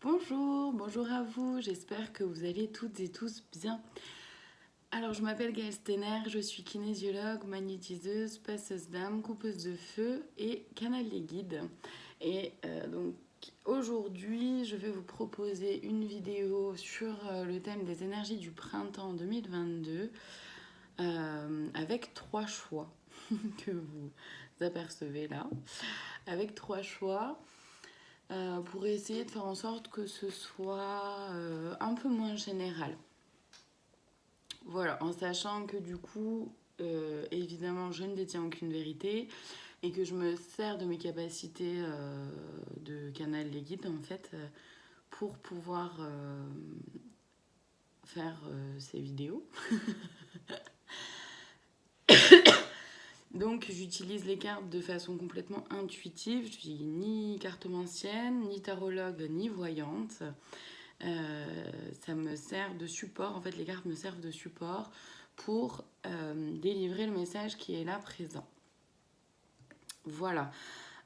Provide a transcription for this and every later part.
Bonjour à vous, j'espère que vous allez toutes et tous bien. Alors je m'appelle Gaëlle Stener, je suis kinésiologue, magnétiseuse, passeuse d'âme, coupeuse de feu et canal des guides. Et donc aujourd'hui je vais vous proposer une vidéo sur le thème des énergies du printemps 2022 avec 3 choix que vous apercevez là. Avec 3 choix. Pour essayer de faire en sorte que ce soit un peu moins général. Voilà, en sachant que du coup, évidemment, je ne détiens aucune vérité et que je me sers de mes capacités de canal les guides, en fait, pour pouvoir faire ces vidéos. Donc j'utilise les cartes de façon complètement intuitive. Je suis ni cartomancienne, ni tarologue, ni voyante. Ça me sert de support. En fait, les cartes me servent de support pour délivrer le message qui est là présent. Voilà.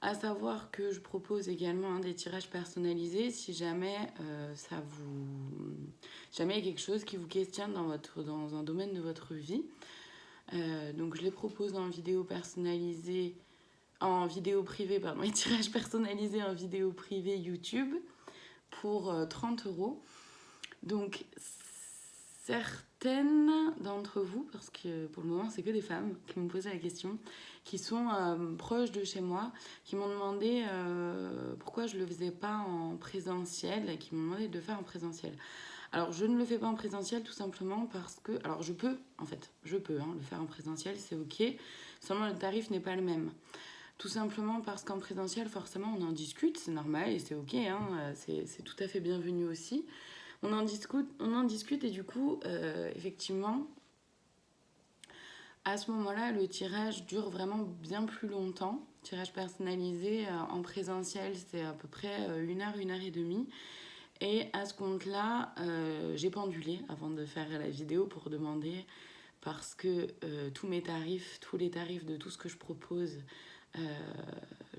À savoir que je propose également des tirages personnalisés si jamais jamais il y a quelque chose qui vous questionne dans un domaine de votre vie. Donc je les propose en vidéo personnalisée, en vidéo privée, pardon, les tirages personnalisés en vidéo privée YouTube pour 30 €. Donc certaines d'entre vous, parce que pour le moment c'est que des femmes qui m'ont posé la question, qui sont proches de chez moi, qui m'ont demandé pourquoi je le faisais pas en présentiel et qui m'ont demandé de le faire en présentiel. Alors je ne le fais pas en présentiel tout simplement parce que, alors je peux le faire en présentiel, c'est ok, seulement le tarif n'est pas le même. Tout simplement parce qu'en présentiel, forcément, on en discute, c'est normal et c'est ok, hein, c'est tout à fait bienvenu aussi. On en discute et du coup, effectivement, à ce moment-là, le tirage dure vraiment bien plus longtemps. Tirage personnalisé en présentiel, c'est à peu près 1 heure, 1 heure et demie. Et à ce compte-là, j'ai pendulé avant de faire la vidéo pour demander, parce que tous les tarifs de tout ce que je propose,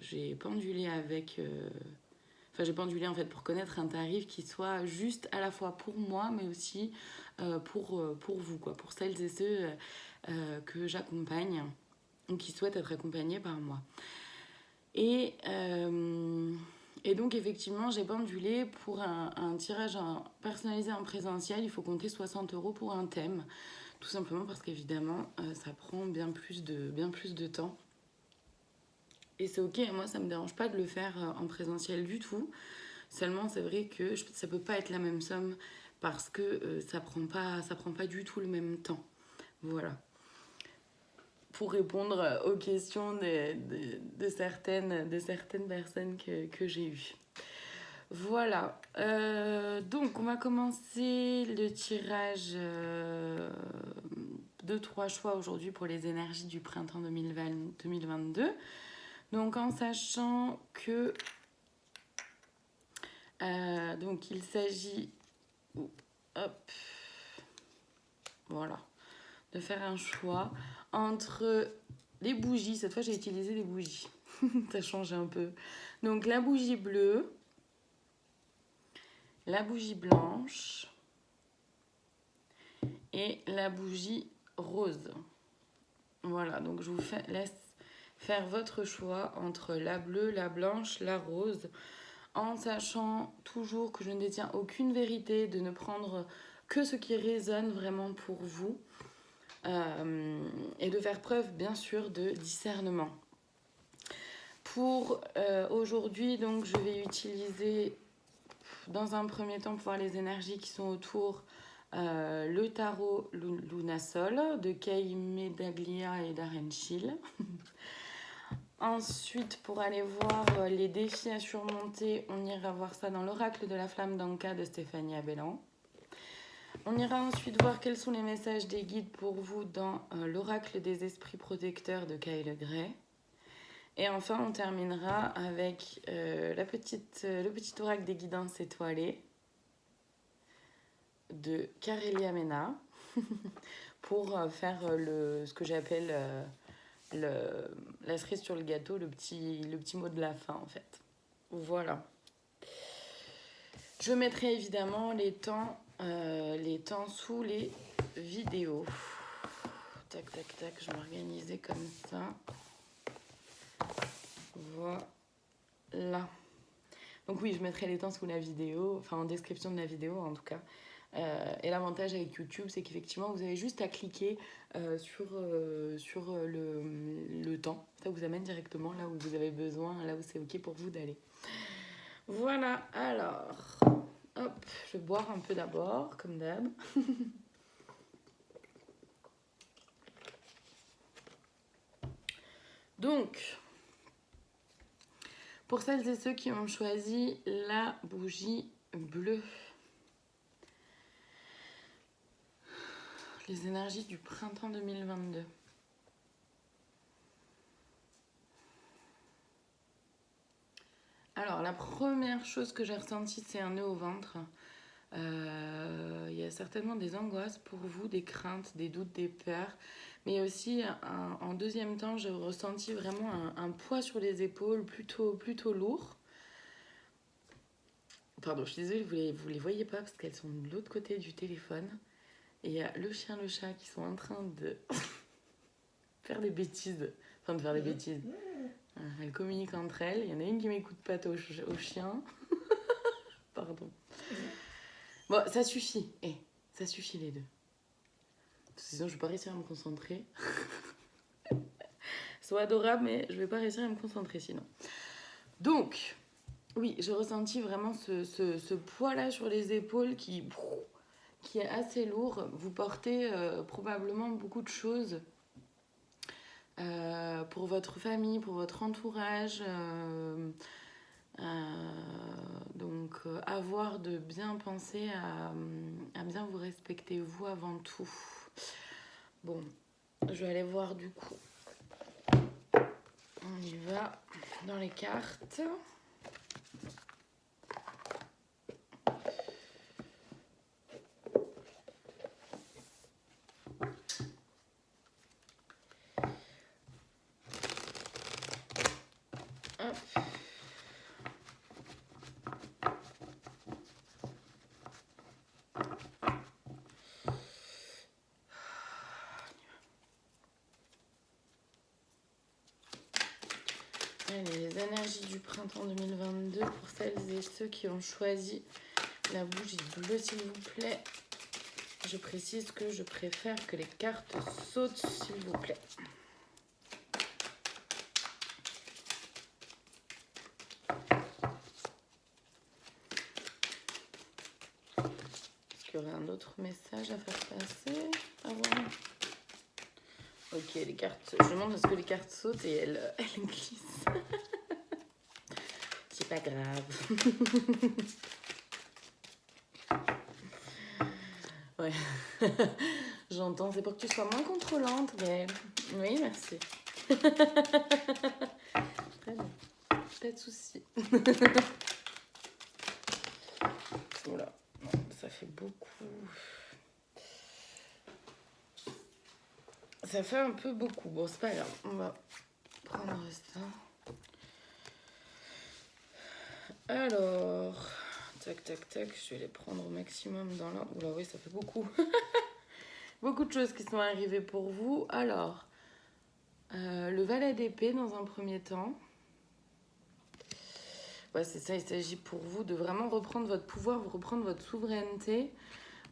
j'ai pendulé avec... j'ai pendulé en fait pour connaître un tarif qui soit juste à la fois pour moi, mais aussi pour vous, quoi, pour celles et ceux que j'accompagne ou qui souhaitent être accompagnés par moi. Et donc effectivement, j'ai pendulé pour un tirage personnalisé en présentiel. Il faut compter 60 € pour un thème, tout simplement parce qu'évidemment, ça prend bien plus de temps. Et c'est ok, moi ça me dérange pas de le faire en présentiel du tout. Seulement c'est vrai que ça peut pas être la même somme parce que ça prend pas du tout le même temps. Voilà. Pour répondre aux questions de certaines personnes que j'ai eues. Voilà. Donc on va commencer le tirage de 3 choix aujourd'hui pour les énergies du printemps 2022. Donc en sachant que donc il s'agit voilà, de faire un choix entre les bougies. Cette fois j'ai utilisé les bougies. Ça change un peu. Donc la bougie bleue, la bougie blanche et la bougie rose. Voilà, donc je vous laisse faire votre choix entre la bleue, la blanche, la rose, en sachant toujours que je ne détiens aucune vérité, de ne prendre que ce qui résonne vraiment pour vous, et de faire preuve bien sûr de discernement. Pour aujourd'hui, donc je vais utiliser dans un premier temps pour voir les énergies qui sont autour le tarot Lunasol de Kay Medaglia et Darren Schill. Ensuite, pour aller voir les défis à surmonter, on ira voir ça dans l'oracle de la flamme d'Anka de Stéphanie Abellan. On ira ensuite voir quels sont les messages des guides pour vous dans l'oracle des esprits protecteurs de Kyle Gray. Et enfin, on terminera avec le petit oracle des guidances étoilées de Carélia Mena pour faire ce que j'appelle la cerise sur le gâteau, le petit mot de la fin en fait. Voilà. Je mettrai évidemment les temps sous les vidéos. Tac, tac, tac, je m'organisais comme ça. Voilà. Donc oui, je mettrai les temps sous la vidéo, enfin en description de la vidéo en tout cas. Et l'avantage avec YouTube, c'est qu'effectivement, vous avez juste à cliquer sur le temps. Ça vous amène directement là où vous avez besoin, là où c'est OK pour vous d'aller. Voilà, alors, hop, je vais boire un peu d'abord, comme d'hab. Donc, pour celles et ceux qui ont choisi la bougie bleue, les énergies du printemps 2022. Alors, la première chose que j'ai ressentie, c'est un nœud au ventre. Il y a certainement des angoisses pour vous, des craintes, des doutes, des peurs. Mais aussi, en deuxième temps, j'ai ressenti vraiment un poids sur les épaules plutôt lourd. Pardon, je suis désolée, vous les voyez pas parce qu'elles sont de l'autre côté du téléphone. Et il y a le chien, le chat qui sont en train de faire des bêtises. Enfin, de faire des bêtises. Elles communiquent entre elles. Il y en a une qui m'écoute pas au chien. Pardon. Bon, ça suffit. Ça suffit les deux. Sinon, je vais pas réussir à me concentrer. Soit adorable, mais je vais pas réussir à me concentrer sinon. Donc, oui, j'ai ressenti vraiment ce poids-là sur les épaules qui est assez lourd. Vous portez probablement beaucoup de choses pour votre famille, pour votre entourage. Donc, avoir de bien penser à bien vous respecter, vous avant tout. Bon, je vais aller voir du coup. On y va dans les cartes. Hop. Allez, les énergies du printemps 2022 pour celles et ceux qui ont choisi la bougie bleue, s'il vous plaît. Je précise que je préfère que les cartes sautent, s'il vous plaît. Est-ce qu'il y aurait un autre message à faire passer avant? Ok, les cartes. Je demande à ce que les cartes sautent et elles glissent. C'est pas grave. Ouais. J'entends, c'est pour que tu sois moins contrôlante, mais oui, merci. Très bien. Pas de soucis. Voilà. Ça fait beaucoup. Ça fait un peu beaucoup. Bon, c'est pas grave. On va prendre ça. Alors, tac, tac, tac. Je vais les prendre au maximum dans l'ordre. Oula, oui, ça fait beaucoup. Beaucoup de choses qui sont arrivées pour vous. Alors, le valet d'épée dans un premier temps. Ouais, c'est ça, il s'agit pour vous de vraiment reprendre votre pouvoir, reprendre votre souveraineté.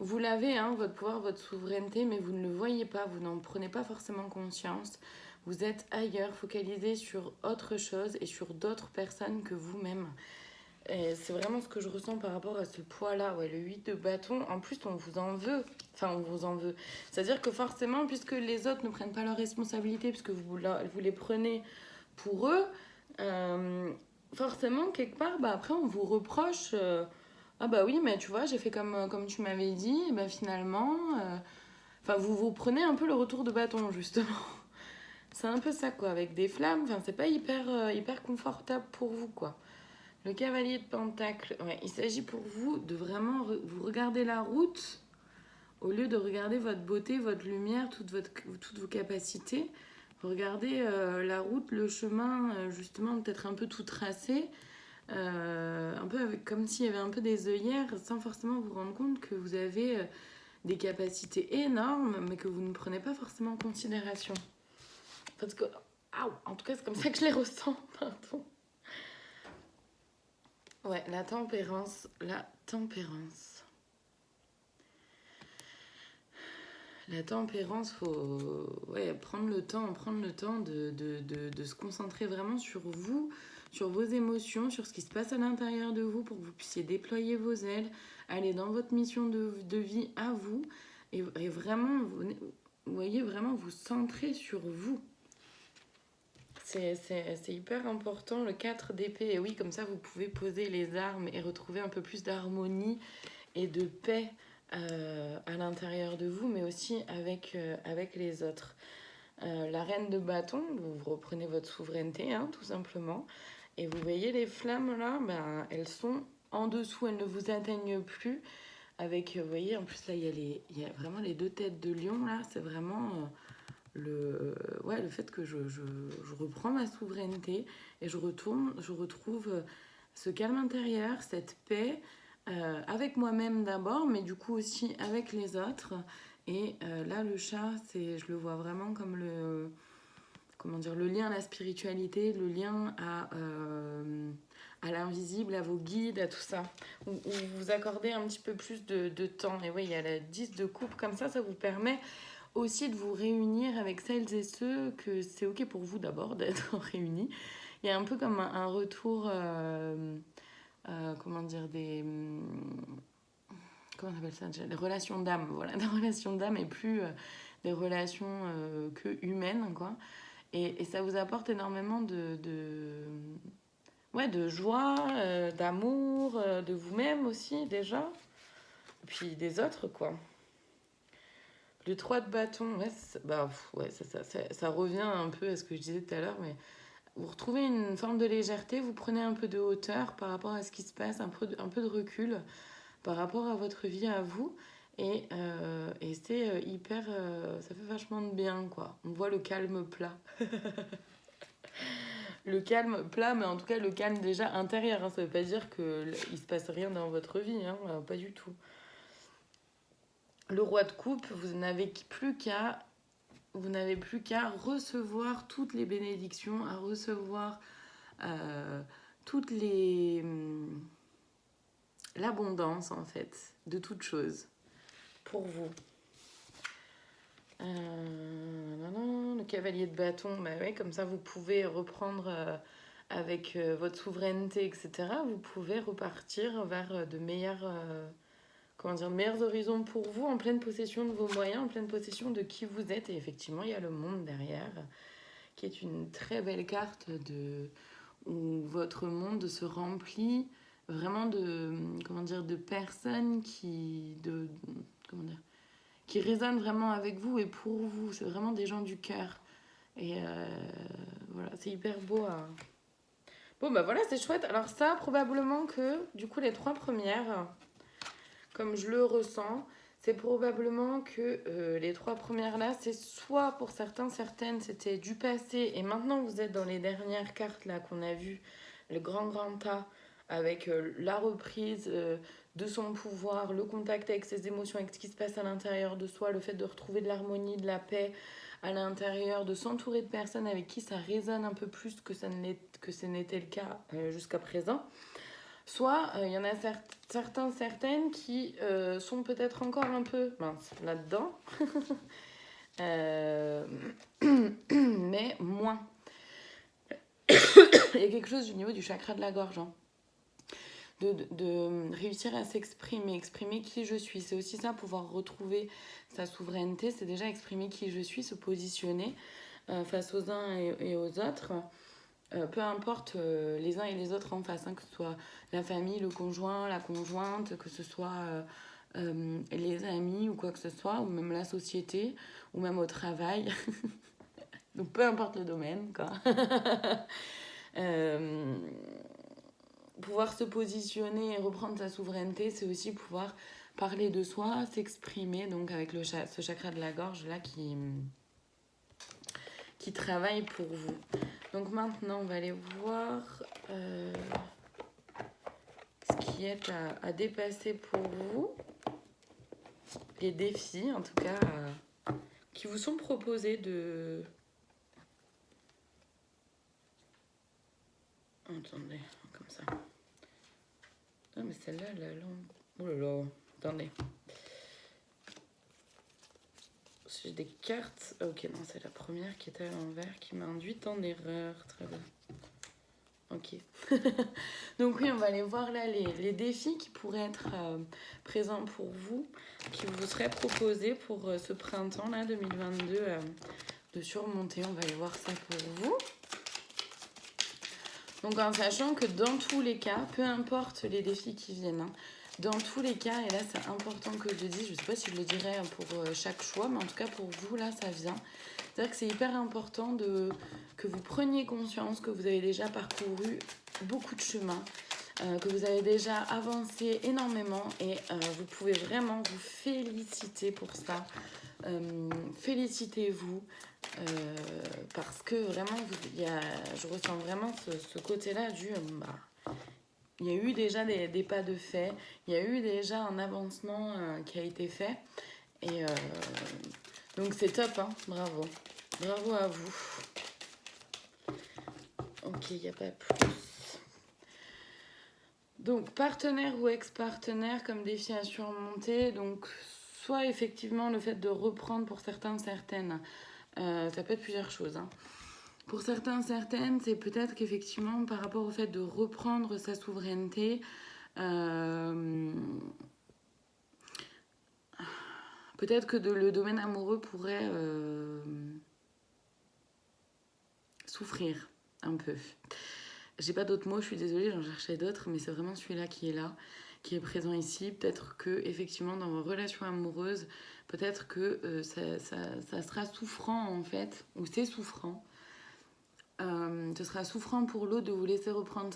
Vous l'avez, hein, votre pouvoir, votre souveraineté, mais vous ne le voyez pas, vous n'en prenez pas forcément conscience. Vous êtes ailleurs, focalisé sur autre chose et sur d'autres personnes que vous-même. Et c'est vraiment ce que je ressens par rapport à ce poids-là. Ouais, le 8 de bâton, en plus, on vous en veut. Enfin, on vous en veut. C'est-à-dire que forcément, puisque les autres ne prennent pas leurs responsabilités, puisque vous les prenez pour eux, forcément, quelque part, bah, après, on vous reproche... ah bah oui, mais tu vois, j'ai fait comme tu m'avais dit, et bah finalement... Enfin, vous prenez un peu le retour de bâton, justement. C'est un peu ça, quoi, avec des flammes. Enfin, c'est pas hyper confortable pour vous, quoi. Le cavalier de Pentacle, ouais, il s'agit pour vous de vraiment vous regarder la route au lieu de regarder votre beauté, votre lumière, toutes vos capacités. Vous regardez la route, le chemin, justement, peut-être un peu tout tracé. un peu comme s'il y avait un peu des œillères, sans forcément vous rendre compte que vous avez des capacités énormes, mais que vous ne prenez pas forcément en considération. Parce que, en tout cas, c'est comme ça que je les ressens, pardon. Ouais, la tempérance, la tempérance. La tempérance, faut prendre le temps de se concentrer vraiment sur vous, sur vos émotions, sur ce qui se passe à l'intérieur de vous pour que vous puissiez déployer vos ailes, aller dans votre mission de vie à vous et vraiment, vous voyez, vraiment vous centrer sur vous. C'est hyper important, le 4 d'épée. Et oui, comme ça, vous pouvez poser les armes et retrouver un peu plus d'harmonie et de paix à l'intérieur de vous, mais aussi avec les autres. La reine de bâton, vous reprenez votre souveraineté, hein, tout simplement. Et vous voyez les flammes là, elles sont en dessous, elles ne vous atteignent plus. Avec, vous voyez, en plus là, il y a vraiment les 2 têtes de lion là, c'est vraiment le fait que je reprends ma souveraineté et je retrouve ce calme intérieur, cette paix avec moi-même d'abord, mais du coup aussi avec les autres. Et là, le chat, je le vois vraiment comme le lien à la spiritualité, le lien à l'invisible, à vos guides, à tout ça. Où vous accordez un petit peu plus de temps. Et oui, il y a la 10 de coupe, comme ça vous permet aussi de vous réunir avec celles et ceux que c'est ok pour vous d'abord d'être réunis. Il y a un peu comme un retour, comment dire, comment on appelle ça déjà, des relations d'âme, voilà, des relations d'âme et plus des relations que humaines, quoi. Et ça vous apporte énormément de joie, d'amour, de vous-même aussi déjà, et puis des autres, quoi. Le 3 de bâton, ça revient un peu à ce que je disais tout à l'heure, mais vous retrouvez une forme de légèreté, vous prenez un peu de hauteur par rapport à ce qui se passe, un peu de recul par rapport à votre vie à vous, et c'est hyper, ça fait vachement de bien, quoi. On voit le calme plat. Le calme plat, mais en tout cas le calme déjà intérieur, hein. Ça veut pas dire qu'il se passe rien dans votre vie, hein, pas du tout. Le roi de coupe, vous n'avez plus qu'à recevoir toutes les bénédictions, à recevoir toutes l'abondance en fait de toutes choses pour vous. Le cavalier de bâton, comme ça vous pouvez reprendre avec votre souveraineté, etc. Vous pouvez repartir vers de meilleurs horizons pour vous, en pleine possession de vos moyens, en pleine possession de qui vous êtes. Et effectivement, il y a le monde derrière, qui est une très belle carte où votre monde se remplit vraiment de personnes qui résonnent vraiment avec vous et pour vous. C'est vraiment des gens du cœur. Et voilà, c'est hyper beau. Bon, voilà, c'est chouette. Alors ça, probablement que, du coup, les 3 premières, comme je le ressens, c'est probablement que les 3 premières là, c'est soit pour certaines, c'était du passé, et maintenant vous êtes dans les dernières cartes là qu'on a vues, le grand tas, avec la reprise de son pouvoir, le contact avec ses émotions, avec ce qui se passe à l'intérieur de soi, le fait de retrouver de l'harmonie, de la paix à l'intérieur, de s'entourer de personnes avec qui ça résonne un peu plus que ce n'était le cas jusqu'à présent. Soit il y en a certaines qui sont peut-être encore un peu là-dedans, mais moins. Il y a quelque chose au niveau du chakra de la gorge, hein. De réussir à s'exprimer, exprimer qui je suis. C'est aussi ça, pouvoir retrouver sa souveraineté, c'est déjà exprimer qui je suis, se positionner face aux uns et aux autres. Peu importe les uns et les autres en face, hein, que ce soit la famille, le conjoint, la conjointe, que ce soit les amis ou quoi que ce soit, ou même la société, ou même au travail. Donc peu importe le domaine, quoi. Pouvoir se positionner et reprendre sa souveraineté, c'est aussi pouvoir parler de soi, s'exprimer, donc avec ce chakra de la gorge là qui travaille pour vous. Donc maintenant, on va aller voir ce qui est à dépasser pour vous, les défis en tout cas qui vous sont proposés de... Attendez, comme ça. Ah mais celle-là, la langue... Oh là là, attendez. J'ai des cartes... Ok, non, c'est la première qui était à l'envers qui m'a induite en erreur. Très bien. Ok. Donc oui, on va aller voir là les défis qui pourraient être présents pour vous, qui vous seraient proposés pour ce printemps-là 2022 de surmonter. On va aller voir ça pour vous. Donc en sachant que dans tous les cas, peu importe les défis qui viennent, hein, dans tous les cas, et là c'est important que je le dise, je ne sais pas si je le dirais pour chaque choix, mais en tout cas pour vous là ça vient. C'est-à-dire que c'est hyper important que vous preniez conscience que vous avez déjà parcouru beaucoup de chemin, que vous avez déjà avancé énormément et vous pouvez vraiment vous féliciter pour ça. Félicitez-vous parce que vraiment je ressens vraiment ce côté-là du il y a eu déjà des pas de fait, il y a eu déjà un avancement qui a été fait et donc c'est top, hein, bravo à vous. Ok, il n'y a pas plus. Donc partenaire ou ex-partenaire comme défi à surmonter, donc soit effectivement le fait de reprendre pour certains, certaines, ça peut être plusieurs choses, hein. Pour certains, certaines, c'est peut-être qu'effectivement par rapport au fait de reprendre sa souveraineté, peut-être que le domaine amoureux pourrait souffrir un peu. J'ai pas d'autres mots, je suis désolée, j'en cherchais d'autres, mais c'est vraiment celui-là, qui est présent ici. Peut-être que effectivement dans vos relations amoureuses, peut-être que ça sera souffrant en fait, ou c'est souffrant. Ce sera souffrant pour l'autre de vous laisser reprendre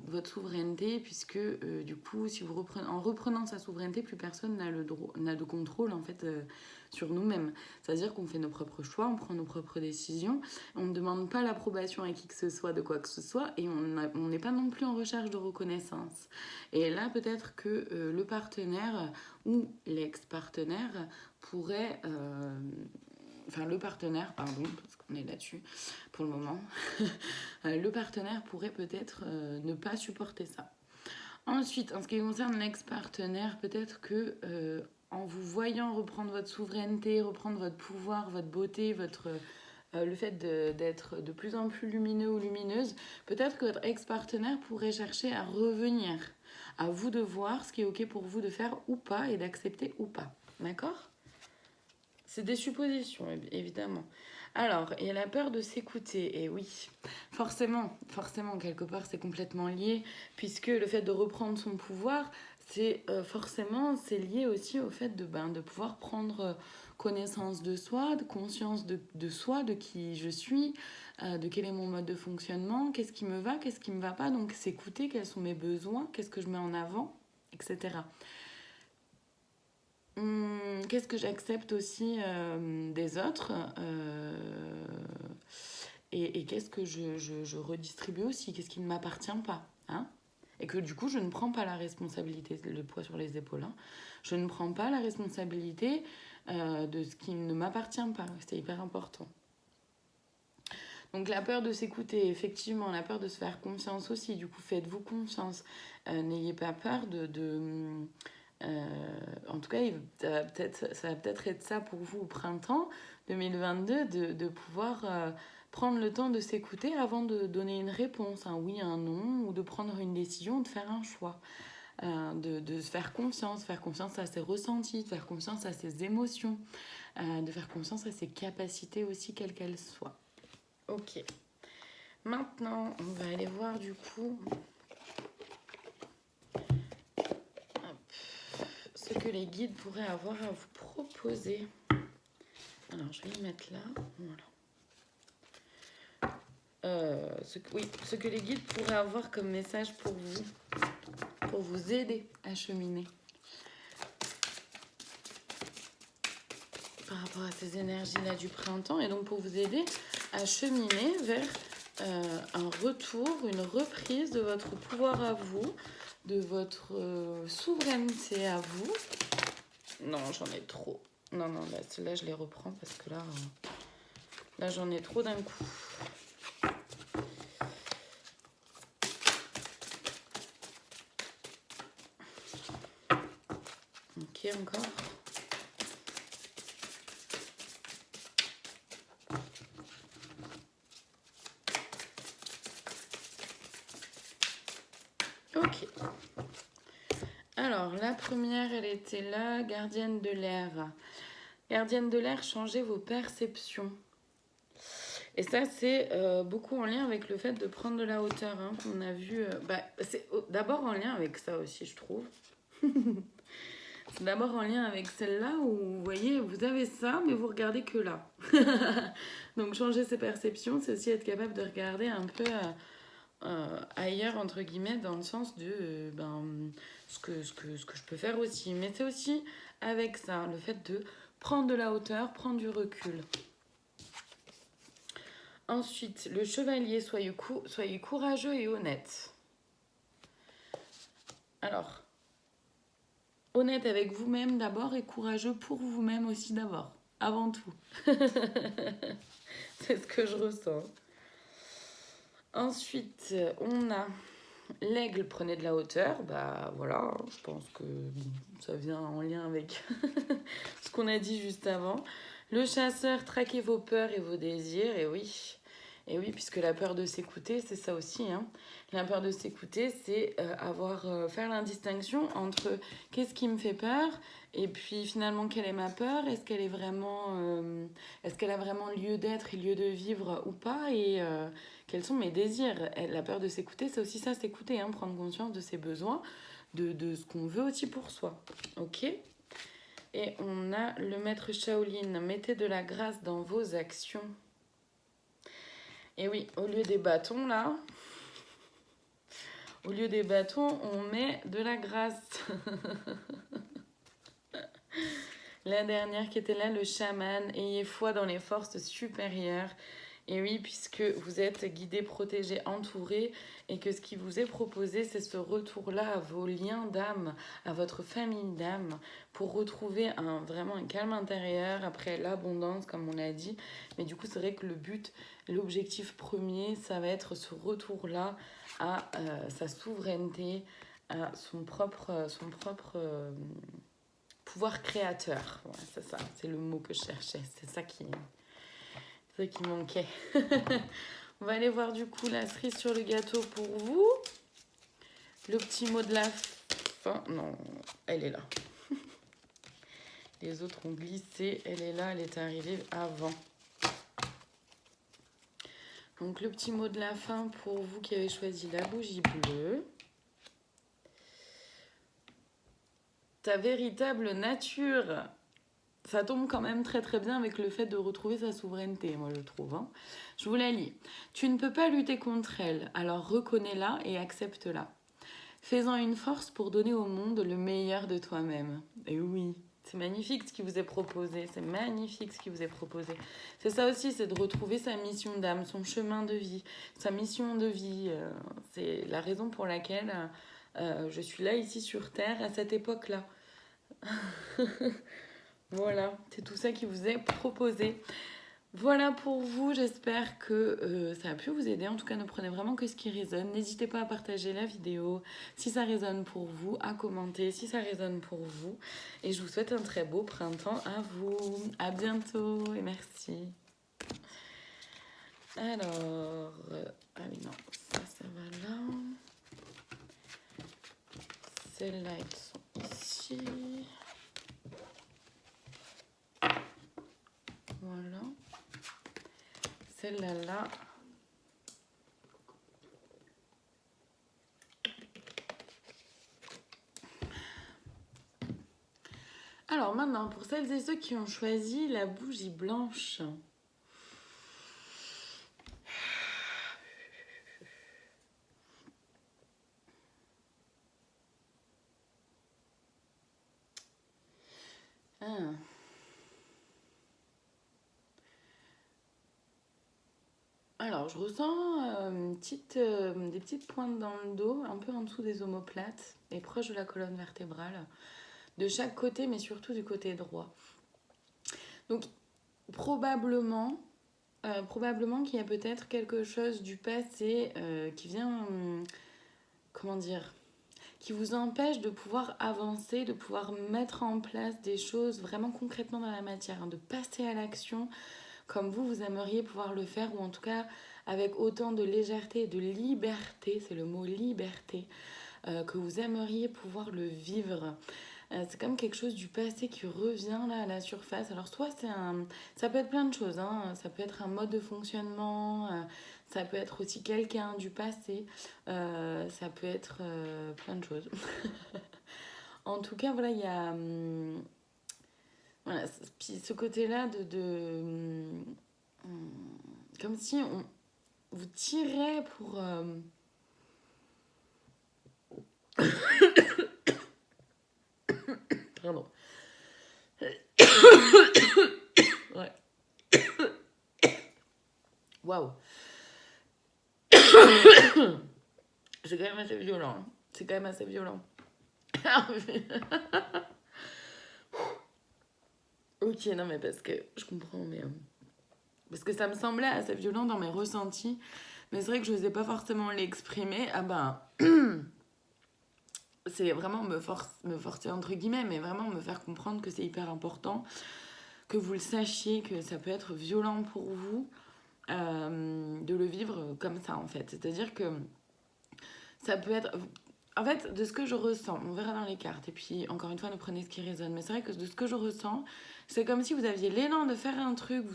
votre souveraineté, puisque du coup, en reprenant sa souveraineté, plus personne n'a de contrôle en fait sur nous-mêmes. C'est-à-dire qu'on fait nos propres choix, on prend nos propres décisions, on ne demande pas l'approbation à qui que ce soit de quoi que ce soit, et on n'est pas non plus en recherche de reconnaissance. Et là, peut-être que le partenaire ou l'ex-partenaire pourrait... Enfin, le partenaire, pardon, parce qu'on est là-dessus pour le moment, le partenaire pourrait peut-être ne pas supporter ça. Ensuite, en ce qui concerne l'ex-partenaire, peut-être que en vous voyant reprendre votre souveraineté, reprendre votre pouvoir, votre beauté, le fait d'être de plus en plus lumineux ou lumineuse, peut-être que votre ex-partenaire pourrait chercher à revenir. À vous de voir ce qui est OK pour vous de faire ou pas et d'accepter ou pas. D'accord ? C'est des suppositions, évidemment. Alors, il y a la peur de s'écouter. Et oui, forcément, quelque part, c'est complètement lié, puisque le fait de reprendre son pouvoir, c'est lié aussi au fait de pouvoir prendre connaissance de soi, de conscience de soi, de qui je suis, de quel est mon mode de fonctionnement, qu'est-ce qui me va, qu'est-ce qui me va pas. Donc, s'écouter, quels sont mes besoins, qu'est-ce que je mets en avant, etc. Qu'est-ce que j'accepte aussi des autres et qu'est-ce que je redistribue aussi, qu'est-ce qui ne m'appartient pas, hein, et que du coup je ne prends pas la responsabilité, le poids sur les épaules, hein. Je ne prends pas la responsabilité de ce qui ne m'appartient pas, c'est hyper important. Donc la peur de s'écouter, effectivement, la peur de se faire confiance aussi, du coup faites-vous confiance, n'ayez pas peur en tout cas, ça va peut-être être ça pour vous au printemps 2022, de pouvoir prendre le temps de s'écouter avant de donner une réponse, un oui, un non, ou de prendre une décision, de faire un choix. De se faire confiance à ses ressentis, de faire confiance à ses émotions, de faire confiance à ses capacités aussi, quelles qu'elles soient. Ok. Maintenant, on va aller voir du coup ce que les guides pourraient avoir à vous proposer. Alors, je vais y mettre là. Voilà. Ce que les guides pourraient avoir comme message pour vous aider à cheminer par rapport à ces énergies-là du printemps, et donc pour vous aider à cheminer vers un retour, une reprise de votre pouvoir à vous, de votre souveraineté à vous. Non, j'en ai trop. Non, là, celle-là, je les reprends parce que là j'en ai trop d'un coup. Ok, encore. Ok. Alors, la première, elle était là, gardienne de l'air. Gardienne de l'air, changez vos perceptions. Et ça, c'est beaucoup en lien avec le fait de prendre de la hauteur, hein, qu'on a vu. C'est d'abord en lien avec ça aussi, je trouve. C'est d'abord en lien avec celle-là où, vous voyez, vous avez ça, mais vous regardez que là. Donc, changer ses perceptions, c'est aussi être capable de regarder un peu ailleurs, entre guillemets, dans le sens de ce que je peux faire aussi. Mais c'est aussi avec ça, le fait de prendre de la hauteur, prendre du recul. Ensuite, le chevalier, soyez courageux et honnête. Alors, honnête avec vous-même d'abord et courageux pour vous-même aussi d'abord, avant tout. C'est ce que je ressens. Ensuite, on a l'aigle, prenez de la hauteur. Bah voilà, je pense que ça vient en lien avec ce qu'on a dit juste avant. Le chasseur, traquez vos peurs et vos désirs. Et oui, puisque la peur de s'écouter, c'est ça aussi. Hein. La peur de s'écouter, c'est faire l'indistinction entre qu'est-ce qui me fait peur et puis finalement quelle est ma peur, est-ce qu'elle a vraiment lieu d'être et lieu de vivre ou pas, et quels sont mes désirs. La peur de s'écouter, c'est aussi ça, s'écouter, hein, prendre conscience de ses besoins, de ce qu'on veut aussi pour soi. Ok ? Et on a le maître Shaolin, mettez de la grâce dans vos actions. Et oui, au lieu des bâtons, là, on met de la grâce. La dernière qui était là, le chaman, ayez foi dans les forces supérieures. Et oui, puisque vous êtes guidé, protégé, entouré, et que ce qui vous est proposé, c'est ce retour-là à vos liens d'âme, à votre famille d'âme, pour retrouver vraiment un calme intérieur, après l'abondance, comme on l'a dit. Mais du coup, c'est vrai que l'objectif premier, ça va être ce retour-là à sa souveraineté, à son propre pouvoir créateur. Ouais, c'est ça, c'est le mot que je cherchais. C'est ça qui manquait. On va aller voir du coup la cerise sur le gâteau pour vous. Le petit mot de la fin. Non, elle est là. Les autres ont glissé. Elle est là, elle est arrivée avant. Donc le petit mot de la fin pour vous qui avez choisi la bougie bleue. Ta véritable nature. Ça tombe quand même très très bien avec le fait de retrouver sa souveraineté, moi je trouve. Hein. Je vous la lis. Tu ne peux pas lutter contre elle, alors reconnais-la et accepte-la. Fais-en une force pour donner au monde le meilleur de toi-même. Et oui, c'est magnifique ce qui vous est proposé, c'est magnifique ce qui vous est proposé. C'est ça aussi, c'est de retrouver sa mission d'âme, son chemin de vie, sa mission de vie. C'est la raison pour laquelle je suis là ici sur Terre à cette époque-là. Voilà, c'est tout ça qui vous est proposé. Voilà pour vous, j'espère que ça a pu vous aider. En tout cas, ne prenez vraiment que ce qui résonne. N'hésitez pas à partager la vidéo si ça résonne pour vous, à commenter si ça résonne pour vous. Et je vous souhaite un très beau printemps à vous. À bientôt et merci. Alors, ah oui, non, ça va là. Celles-là, elles sont ici. Voilà. Celle-là, là. Alors maintenant, pour celles et ceux qui ont choisi la bougie blanche. Ah. Alors, je ressens des petites pointes dans le dos, un peu en dessous des omoplates et proche de la colonne vertébrale, de chaque côté, mais surtout du côté droit. Donc, probablement, probablement qu'il y a peut-être quelque chose du passé qui vient, comment dire, qui vous empêche de pouvoir avancer, de pouvoir mettre en place des choses vraiment concrètement dans la matière, hein, de passer à l'action comme vous aimeriez pouvoir le faire, ou en tout cas avec autant de légèreté et de liberté, c'est le mot liberté, que vous aimeriez pouvoir le vivre. C'est comme quelque chose du passé qui revient là à la surface. Alors soit ça peut être plein de choses, hein. Ça peut être un mode de fonctionnement, ça peut être aussi quelqu'un du passé, ça peut être plein de choses. En tout cas, voilà, il y a voilà, puis ce côté-là comme si on vous tirait pour pardon. Ouais. Waouh. C'est quand même assez violent, hein. C'est quand même assez violent. Ok, non mais parce que je comprends, mais parce que ça me semblait assez violent dans mes ressentis, mais c'est vrai que je n'osais pas forcément l'exprimer. Ah ben, c'est vraiment me forcer entre guillemets, mais vraiment me faire comprendre que c'est hyper important, que vous le sachiez, que ça peut être violent pour vous de le vivre comme ça en fait. C'est-à-dire que ça peut être... En fait, de ce que je ressens, on verra dans les cartes, et puis encore une fois, ne prenez ce qui résonne, mais c'est vrai que de ce que je ressens, c'est comme si vous aviez l'élan de faire un truc,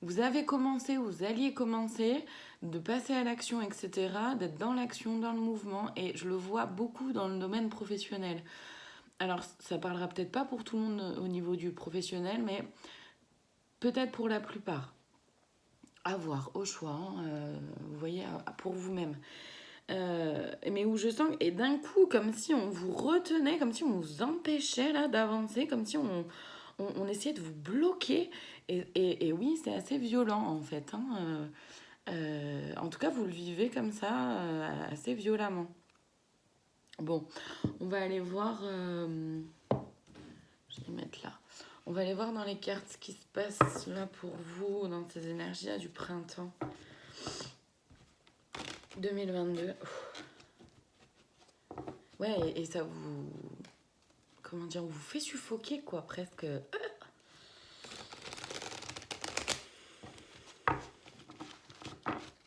vous avez commencé, vous alliez commencer, de passer à l'action, etc., d'être dans l'action, dans le mouvement, et je le vois beaucoup dans le domaine professionnel. Alors, ça parlera peut-être pas pour tout le monde au niveau du professionnel, mais peut-être pour la plupart. À voir, au choix, hein, vous voyez, pour vous-même. Mais où je sens, et d'un coup, comme si on vous retenait, comme si on vous empêchait là d'avancer, comme si on essayait de vous bloquer. Et oui, c'est assez violent en fait, hein. En tout cas, vous le vivez comme ça, assez violemment. Bon, on va aller voir. Je vais les mettre là. On va aller voir dans les cartes ce qui se passe là pour vous, dans ces énergies là du printemps 2022. Ouais, et ça vous... Comment dire, vous fait suffoquer, quoi, presque.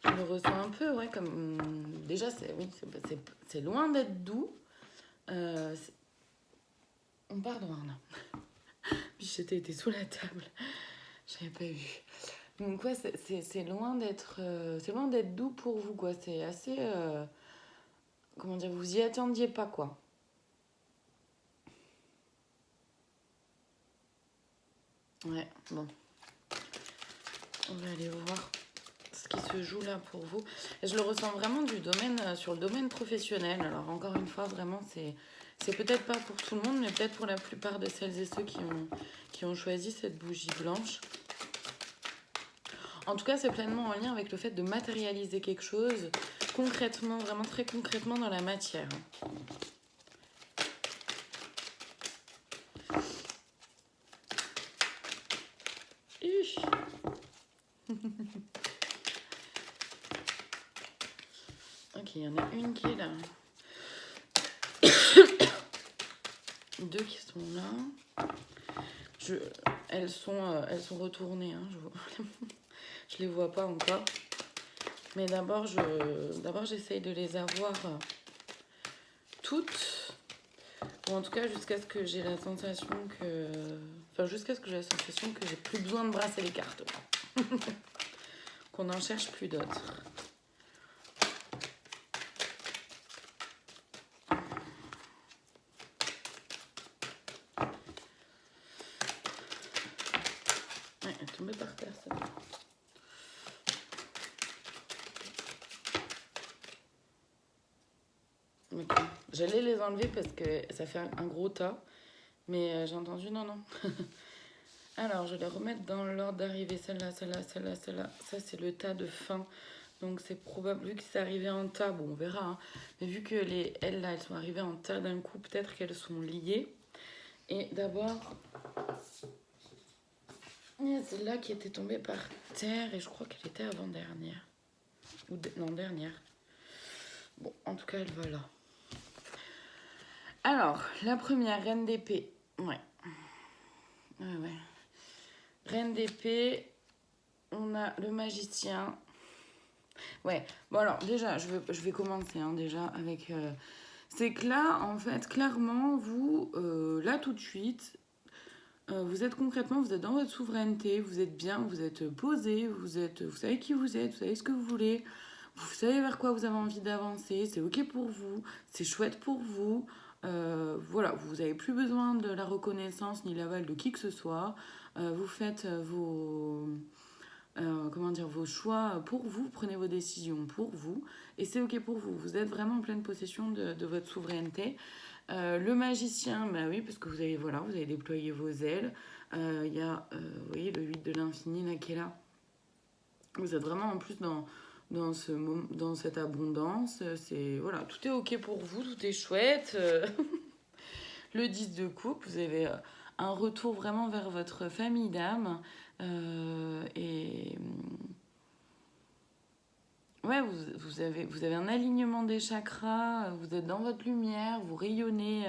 Je le ressens un peu, ouais, comme... Déjà, oui, c'est loin d'être doux. On pardon, Bichette était sous la table. J'avais pas vu. Donc, ouais, c'est loin d'être doux pour vous, quoi. C'est assez... comment dire, vous y attendiez pas, quoi. Ouais, bon. On va aller voir ce qui se joue là pour vous. Et je le ressens vraiment sur le domaine professionnel. Alors encore une fois, vraiment, c'est peut-être pas pour tout le monde, mais peut-être pour la plupart de celles et ceux qui ont choisi cette bougie blanche. En tout cas, c'est pleinement en lien avec le fait de matérialiser quelque chose concrètement, vraiment très concrètement dans la matière. Ok, il y en a une qui est là. Deux qui sont là. Elles sont retournées. Hein, je les vois pas encore. Mais d'abord j'essaye de les avoir toutes. Ou en tout cas, jusqu'à ce que j'ai la sensation que... Enfin, jusqu'à ce que j'ai la sensation que j'ai plus besoin de brasser les cartes. Qu'on n'en cherche plus d'autres. Ouais, elle est tombée par terre, ça. Okay. J'allais les enlever parce que ça fait un gros tas. Mais j'ai entendu non. Alors, je vais les remettre dans l'ordre d'arrivée. Celle-là, celle-là, celle-là, celle-là. Ça, c'est le tas de fin. Donc, c'est probable, vu que c'est arrivé en tas, bon, on verra. Hein. Mais vu que elles, là, elles sont arrivées en tas d'un coup, peut-être qu'elles sont liées. Et d'abord, il y a celle-là qui était tombée par terre. Et je crois qu'elle était avant-dernière. Non, dernière. Bon, en tout cas, elle va là. Alors, la première, reine d'épée. Ouais. Ouais. Reine d'épée, on a le magicien. Ouais, bon alors déjà, je vais commencer hein, déjà avec... c'est que là, en fait, clairement, vous, là tout de suite, vous êtes concrètement, vous êtes dans votre souveraineté, vous êtes bien, vous êtes posé, vous savez qui vous êtes, vous savez ce que vous voulez, vous savez vers quoi vous avez envie d'avancer, c'est ok pour vous, c'est chouette pour vous. Voilà, vous n'avez plus besoin de la reconnaissance ni l'aval de qui que ce soit. Vous faites vos choix pour vous, prenez vos décisions pour vous, et c'est ok pour vous. Vous êtes vraiment en pleine possession de votre souveraineté. Le magicien, bah oui, parce que vous avez déployé vos ailes. Il y a, vous voyez, le 8 de l'infini là qui est là. Vous êtes vraiment en plus dans cette abondance. Voilà, tout est ok pour vous, tout est chouette. Le 10 de coupe, vous avez un retour vraiment vers votre famille d'âme. Et ouais, vous avez un alignement des chakras, vous êtes dans votre lumière, vous rayonnez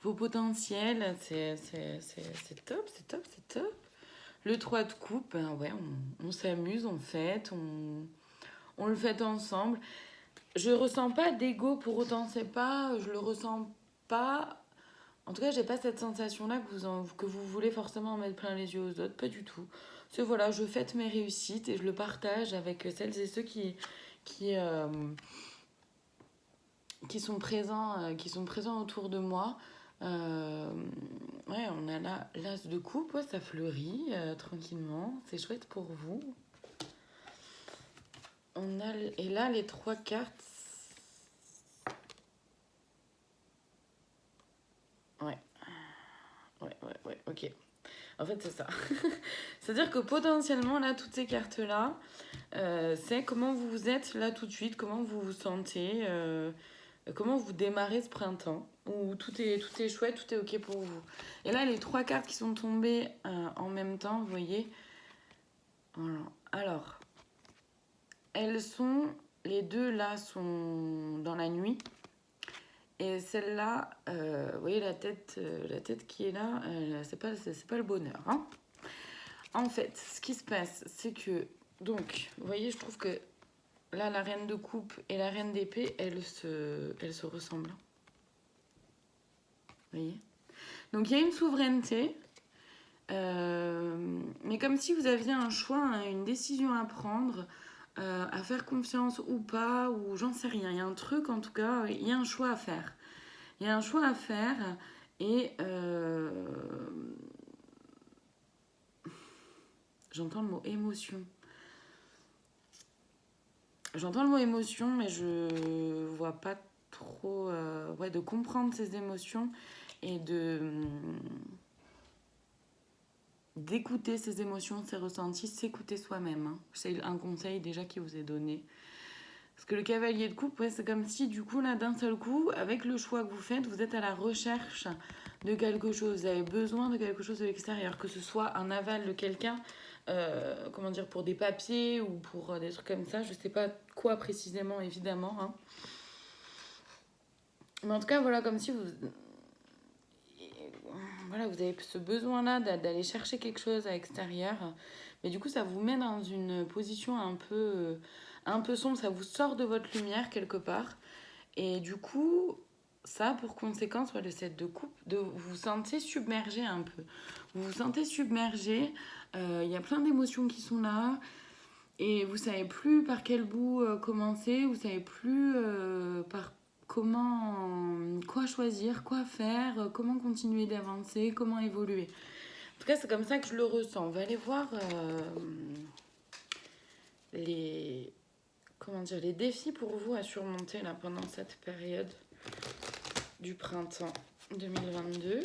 vos potentiels. C'est top, c'est top, c'est top. Le 3 de coupe, ben ouais, on s'amuse, on fête, on le fête ensemble. Je ressens pas d'ego pour autant, je le ressens pas. En tout cas, j'ai pas cette sensation-là que vous voulez forcément en mettre plein les yeux aux autres, pas du tout. C'est voilà, je fête mes réussites et je le partage avec celles et ceux qui, euh, qui sont présents autour de moi. Ouais, on a là l'as de coupe, ouais, ça fleurit tranquillement, c'est chouette pour vous. Et là, les 3 cartes. Ouais, ok. En fait, c'est ça. C'est-à-dire que potentiellement, là, toutes ces cartes-là, c'est comment vous êtes là tout de suite, comment vous vous sentez, comment vous démarrez ce printemps, où tout est chouette, tout est ok pour vous. Et là, les 3 cartes qui sont tombées en même temps, vous voyez. Voilà. Alors, les deux là sont dans la nuit. Et celle-là, vous voyez la tête qui est là, c'est pas le bonheur. Hein. En fait, ce qui se passe, c'est que, donc, vous voyez, je trouve que là, la reine de coupe et la reine d'épée, elles se ressemblent. Vous voyez. Donc, il y a une souveraineté, mais comme si vous aviez un choix, hein, une décision à prendre, à faire confiance ou pas, ou j'en sais rien. Il y a un truc, en tout cas, il y a un choix à faire. Il y a un choix à faire et j'entends le mot émotion. J'entends le mot émotion, mais je vois pas trop de comprendre ces émotions et d'écouter ces émotions, ces ressentis, s'écouter soi-même. Hein. C'est un conseil déjà qui vous est donné. Parce que le cavalier de coupe, ouais, c'est comme si du coup, là, d'un seul coup, avec le choix que vous faites, vous êtes à la recherche de quelque chose. Vous avez besoin de quelque chose de l'extérieur, que ce soit un aval de quelqu'un, pour des papiers ou pour des trucs comme ça. Je sais pas quoi précisément, évidemment. Hein. Mais en tout cas, voilà, comme si vous avez ce besoin-là d'aller chercher quelque chose à l'extérieur. Mais du coup, ça vous met dans une position un peu sombre, ça vous sort de votre lumière quelque part. Et du coup, ça a pour conséquence, le 7 de coupe, vous vous sentez submergé un peu. Vous vous sentez submergé, y a plein d'émotions qui sont là, et vous savez plus par quel bout commencer, vous savez plus par quoi choisir, quoi faire, comment continuer d'avancer, comment évoluer. En tout cas, c'est comme ça que je le ressens. On va aller voir les défis pour vous à surmonter là, pendant cette période du printemps 2022.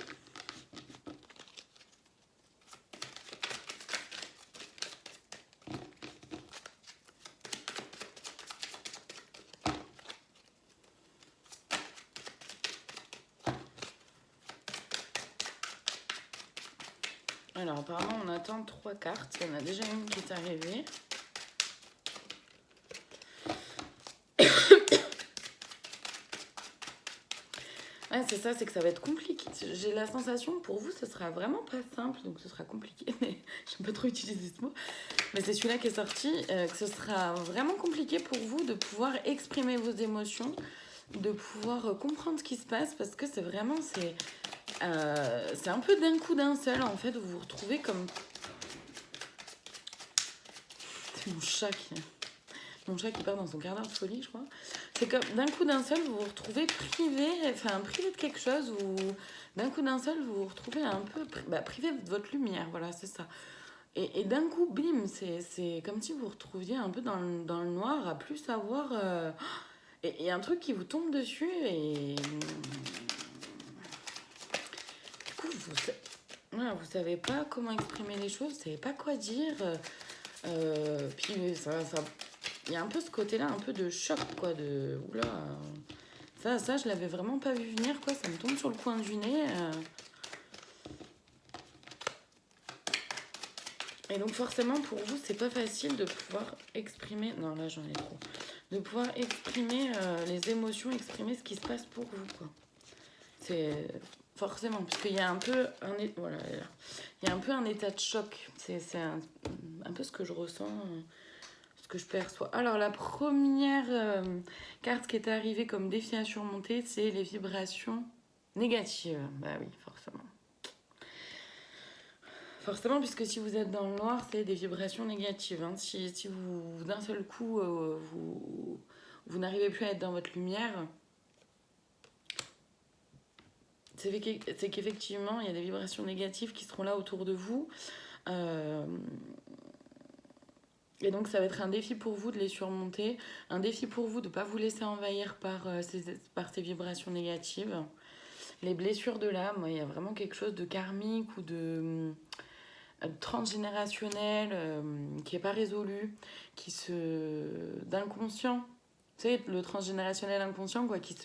Alors, apparemment, on attend 3 cartes. Il y en a déjà une qui est arrivée. Ouais, c'est ça, c'est que ça va être compliqué. J'ai la sensation, pour vous, ce sera vraiment pas simple, donc ce sera compliqué, mais j'aime pas trop utiliser ce mot. Mais c'est celui-là qui est sorti, que ce sera vraiment compliqué pour vous de pouvoir exprimer vos émotions, de pouvoir comprendre ce qui se passe, parce que c'est vraiment, c'est un peu d'un coup d'un seul, en fait, vous vous retrouvez comme... C'est mon chat qui part dans son quart d'heure de folie, je crois. C'est comme d'un coup d'un seul, vous vous retrouvez privé de quelque chose, ou d'un coup d'un seul, vous vous retrouvez un peu privé de votre lumière, voilà, c'est ça. Et d'un coup, bim, c'est comme si vous vous retrouviez un peu dans le noir, à plus savoir... et un truc qui vous tombe dessus, et... Du coup, voilà, vous savez pas comment exprimer les choses, vous savez pas quoi dire. Puis ça, il y a un peu ce côté-là, un peu de choc, quoi, de... Oula, ça, je l'avais vraiment pas vu venir, quoi, ça me tombe sur le coin du nez. Et donc forcément, pour vous, c'est pas facile de pouvoir exprimer... Non, là, j'en ai trop. De pouvoir exprimer les émotions, exprimer ce qui se passe pour vous, quoi. C'est... Forcément, parce qu'il y a un peu voilà, il y a un peu un état de choc. C'est un peu ce que je ressens, ce que je perçois. Alors, la première carte qui est arrivée comme défi à surmonter, c'est les vibrations négatives. Bah oui, forcément. Forcément, puisque si vous êtes dans le noir, c'est des vibrations négatives. Hein. Si vous, d'un seul coup, vous n'arrivez plus à être dans votre lumière, c'est qu'effectivement, il y a des vibrations négatives qui seront là autour de vous. Et donc, ça va être un défi pour vous de les surmonter. Un défi pour vous de ne pas vous laisser envahir par ces vibrations négatives. Les blessures de l'âme, il y a vraiment quelque chose de karmique ou de transgénérationnel qui n'est pas résolu, d'inconscient. Vous savez, le transgénérationnel inconscient, quoi, qui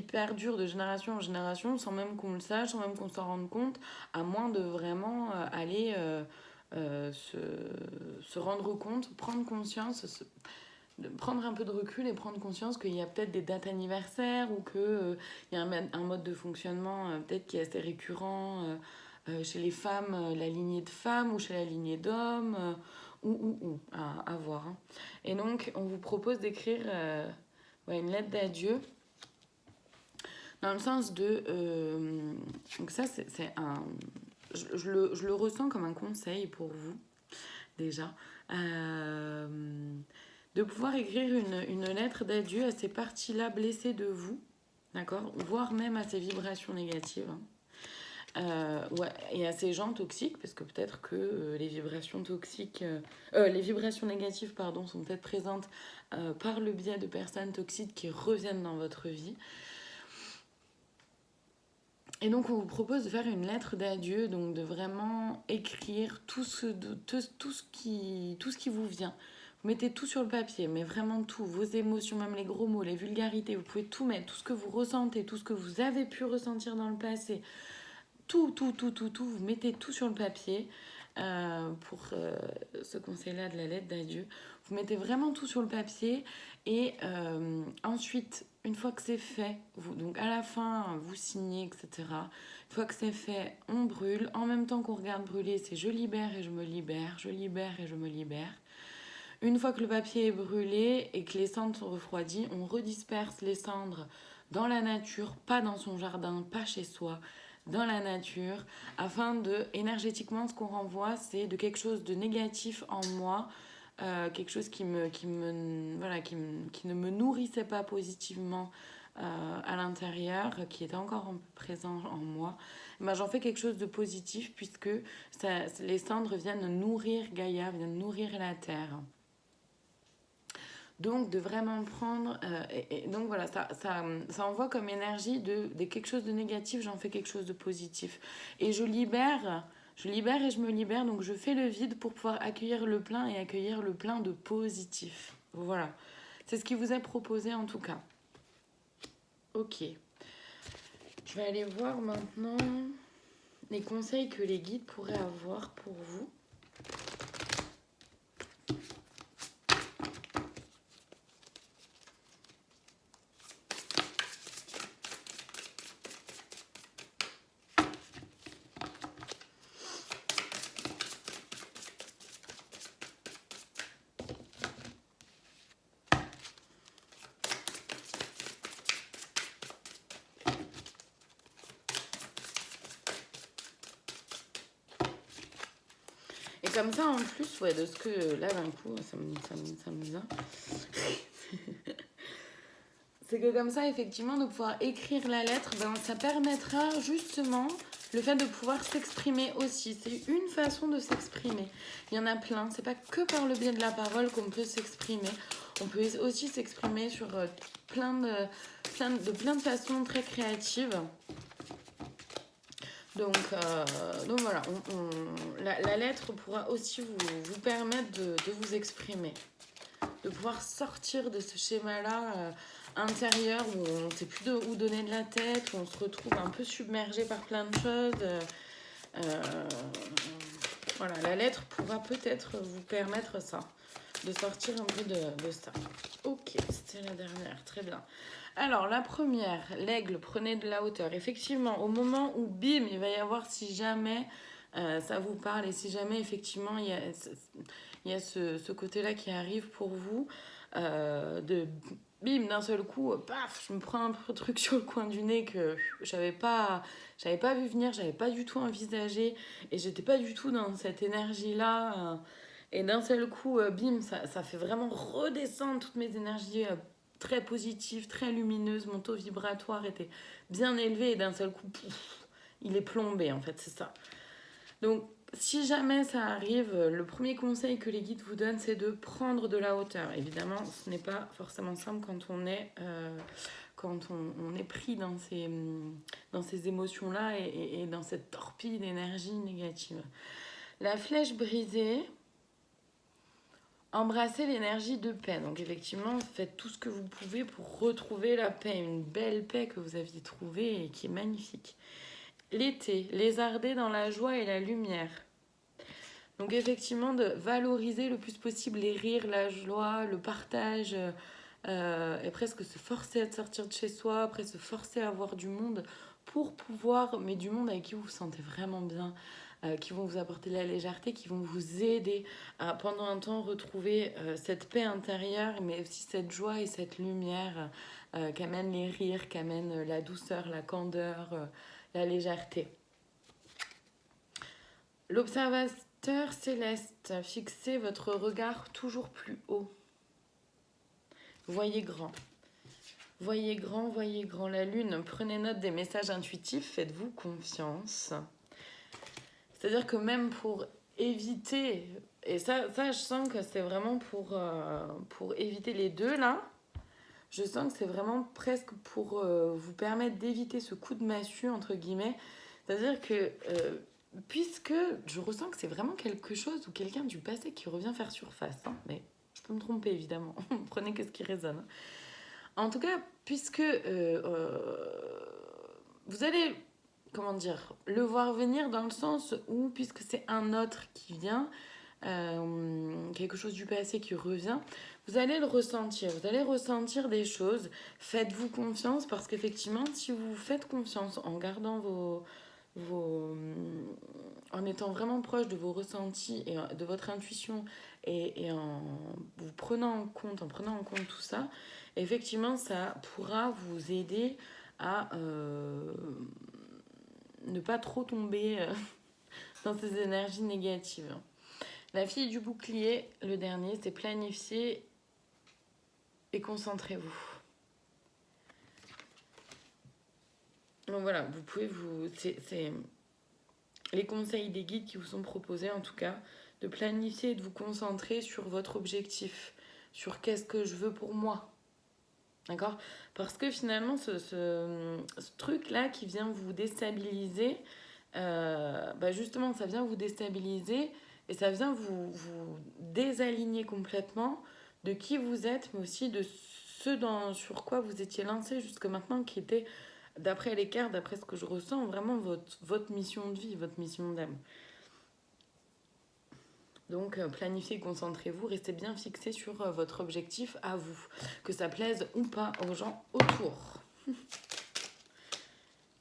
perdure de génération en génération sans même qu'on le sache, sans même qu'on s'en rende compte, à moins de vraiment aller se rendre compte, prendre conscience, prendre un peu de recul et prendre conscience qu'il y a peut-être des dates anniversaires ou qu'il y a un mode de fonctionnement peut-être qui est assez récurrent chez les femmes, la lignée de femmes ou chez la lignée d'hommes, à voir. Hein. Et donc, on vous propose d'écrire une lettre d'adieu dans le sens de... donc ça, c'est un... Je le ressens comme un conseil pour vous, déjà. De pouvoir écrire une lettre d'adieu à ces parties-là blessées de vous, d'accord, voire même à ces vibrations négatives. Ouais, et à ces gens toxiques, parce que peut-être que les vibrations toxiques, les vibrations négatives, pardon, sont peut-être présentes par le biais de personnes toxiques qui reviennent dans votre vie. Et donc, on vous propose de faire une lettre d'adieu, donc de vraiment écrire tout ce qui vous vient. Vous mettez tout sur le papier, mais vraiment tout, vos émotions, même les gros mots, les vulgarités, vous pouvez tout mettre, tout ce que vous ressentez, tout ce que vous avez pu ressentir dans le passé, tout, vous mettez tout sur le papier pour ce conseil-là de la lettre d'adieu. Vous mettez vraiment tout sur le papier et ensuite, une fois que c'est fait, donc à la fin, vous signez, etc. Une fois que c'est fait, on brûle. En même temps qu'on regarde brûler, c'est je libère et je me libère, je libère et je me libère. Une fois que le papier est brûlé et que les cendres sont refroidies, on redisperse les cendres dans la nature, pas dans son jardin, pas chez soi, dans la nature, afin de, énergétiquement, ce qu'on renvoie, c'est de quelque chose de négatif en moi, quelque chose qui ne me nourrissait pas positivement à l'intérieur, qui était encore présent en moi. Ben, j'en fais quelque chose de positif puisque les cendres viennent nourrir Gaïa, viennent nourrir la terre. Donc de vraiment prendre... et donc voilà, ça envoie comme énergie de quelque chose de négatif, j'en fais quelque chose de positif. Et je libère et je me libère, donc je fais le vide pour pouvoir accueillir le plein et accueillir le plein de positif. Voilà, c'est ce qui vous est proposé en tout cas. Ok. Je vais aller voir maintenant les conseils que les guides pourraient avoir pour vous. Et comme ça, en plus, ouais, de ce que là, d'un coup, ça me vient. C'est que comme ça, effectivement, de pouvoir écrire la lettre, ben, ça permettra justement le fait de pouvoir s'exprimer aussi. C'est une façon de s'exprimer. Il y en a plein. C'est pas que par le biais de la parole qu'on peut s'exprimer. On peut aussi s'exprimer sur plein de façons très créatives. Donc voilà, la lettre pourra aussi vous permettre de vous exprimer, de pouvoir sortir de ce schéma-là intérieur où on ne sait plus où donner de la tête, où on se retrouve un peu submergé par plein de choses. Voilà, la lettre pourra peut-être vous permettre ça, de sortir un peu de ça. Ok, c'était la dernière, très bien. Alors, la première, l'aigle, prenez de la hauteur. Effectivement, au moment où, bim, il va y avoir, si jamais ça vous parle et si jamais, effectivement, il y a ce côté-là qui arrive pour vous, de bim, d'un seul coup, paf, je me prends un truc sur le coin du nez que j'avais pas vu venir, j'avais pas du tout envisagé et j'étais pas du tout dans cette énergie-là. Et d'un seul coup, bim, ça fait vraiment redescendre toutes mes énergies très positive, très lumineuse, mon taux vibratoire était bien élevé et d'un seul coup, pouf, il est plombé en fait, c'est ça. Donc, si jamais ça arrive, le premier conseil que les guides vous donnent, c'est de prendre de la hauteur. Évidemment, ce n'est pas forcément simple quand on est, pris dans ces émotions-là et dans cette torpille d'énergie négative. La flèche brisée, embrassez l'énergie de paix. Donc effectivement, faites tout ce que vous pouvez pour retrouver la paix, une belle paix que vous aviez trouvée et qui est magnifique. L'été, lézarder dans la joie et la lumière. Donc effectivement, de valoriser le plus possible les rires, la joie, le partage, et presque se forcer à sortir de chez soi, après se forcer à voir du monde pour pouvoir, mais du monde avec qui vous vous sentez vraiment bien, qui vont vous apporter de la légèreté, qui vont vous aider à pendant un temps retrouver cette paix intérieure, mais aussi cette joie et cette lumière qu'amènent les rires, qu'amène la douceur, la candeur, la légèreté. L'observateur céleste, fixez votre regard toujours plus haut. Voyez grand. Voyez grand, voyez grand. La lune, prenez note des messages intuitifs, faites-vous confiance. C'est-à-dire que même pour éviter, et ça je sens que c'est vraiment pour éviter les deux là, je sens que c'est vraiment presque pour vous permettre d'éviter ce coup de massue, entre guillemets. C'est-à-dire que, puisque je ressens que c'est vraiment quelque chose ou quelqu'un du passé qui revient faire surface, hein, mais je peux me tromper évidemment, prenez que ce qui résonne. En tout cas, puisque vous allez, comment dire, le voir venir dans le sens où, puisque c'est un autre qui vient, quelque chose du passé qui revient, vous allez le ressentir, vous allez ressentir des choses. Faites-vous confiance parce qu'effectivement, si vous faites confiance en gardant en étant vraiment proche de vos ressentis et de votre intuition et en vous prenant en prenant en compte tout ça, effectivement, ça pourra vous aider à ne pas trop tomber dans ces énergies négatives. La fille du bouclier, le dernier, c'est planifier et concentrez-vous. Donc voilà, vous pouvez c'est les conseils des guides qui vous sont proposés en tout cas, de planifier et de vous concentrer sur votre objectif, sur qu'est-ce que je veux pour moi. D'accord ? Parce que finalement, ce truc-là qui vient vous déstabiliser, justement, ça vient vous déstabiliser et ça vient vous désaligner complètement de qui vous êtes, mais aussi de sur quoi vous étiez lancé jusque maintenant, qui était d'après les cartes, d'après ce que je ressens, vraiment votre mission de vie, votre mission d'âme. Donc planifiez, concentrez-vous, restez bien fixé sur votre objectif à vous, que ça plaise ou pas aux gens autour.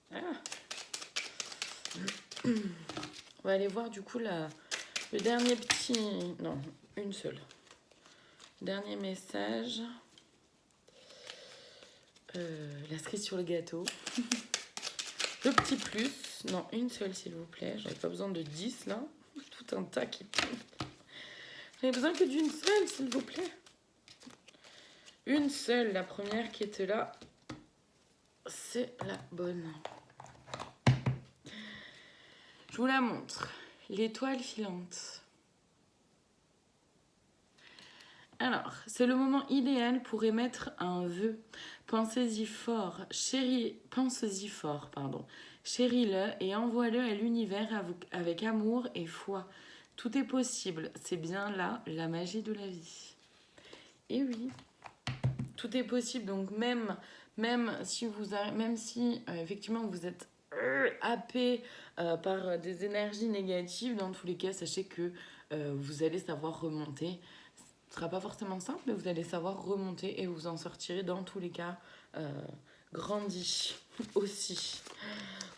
Voilà. On va aller voir du coup le dernier petit... Non, une seule. Dernier message. La cerise sur le gâteau. Le petit plus. Non, une seule s'il vous plaît. J'avais pas besoin de 10 là. Tout un tas qui... J'avais besoin que d'une seule s'il vous plaît. Une seule, la première qui était là. C'est la bonne. Je vous la montre. L'étoile filante. Alors, c'est le moment idéal pour émettre un vœu. Pensez-y fort, Chéris-le et envoie-le à l'univers avec amour et foi. Tout est possible. C'est bien là la magie de la vie. Et oui, tout est possible. Donc même si effectivement vous êtes happé par des énergies négatives, dans tous les cas, sachez que vous allez savoir remonter. Ce sera pas forcément simple, mais vous allez savoir remonter et vous en sortirez dans tous les cas grandi aussi.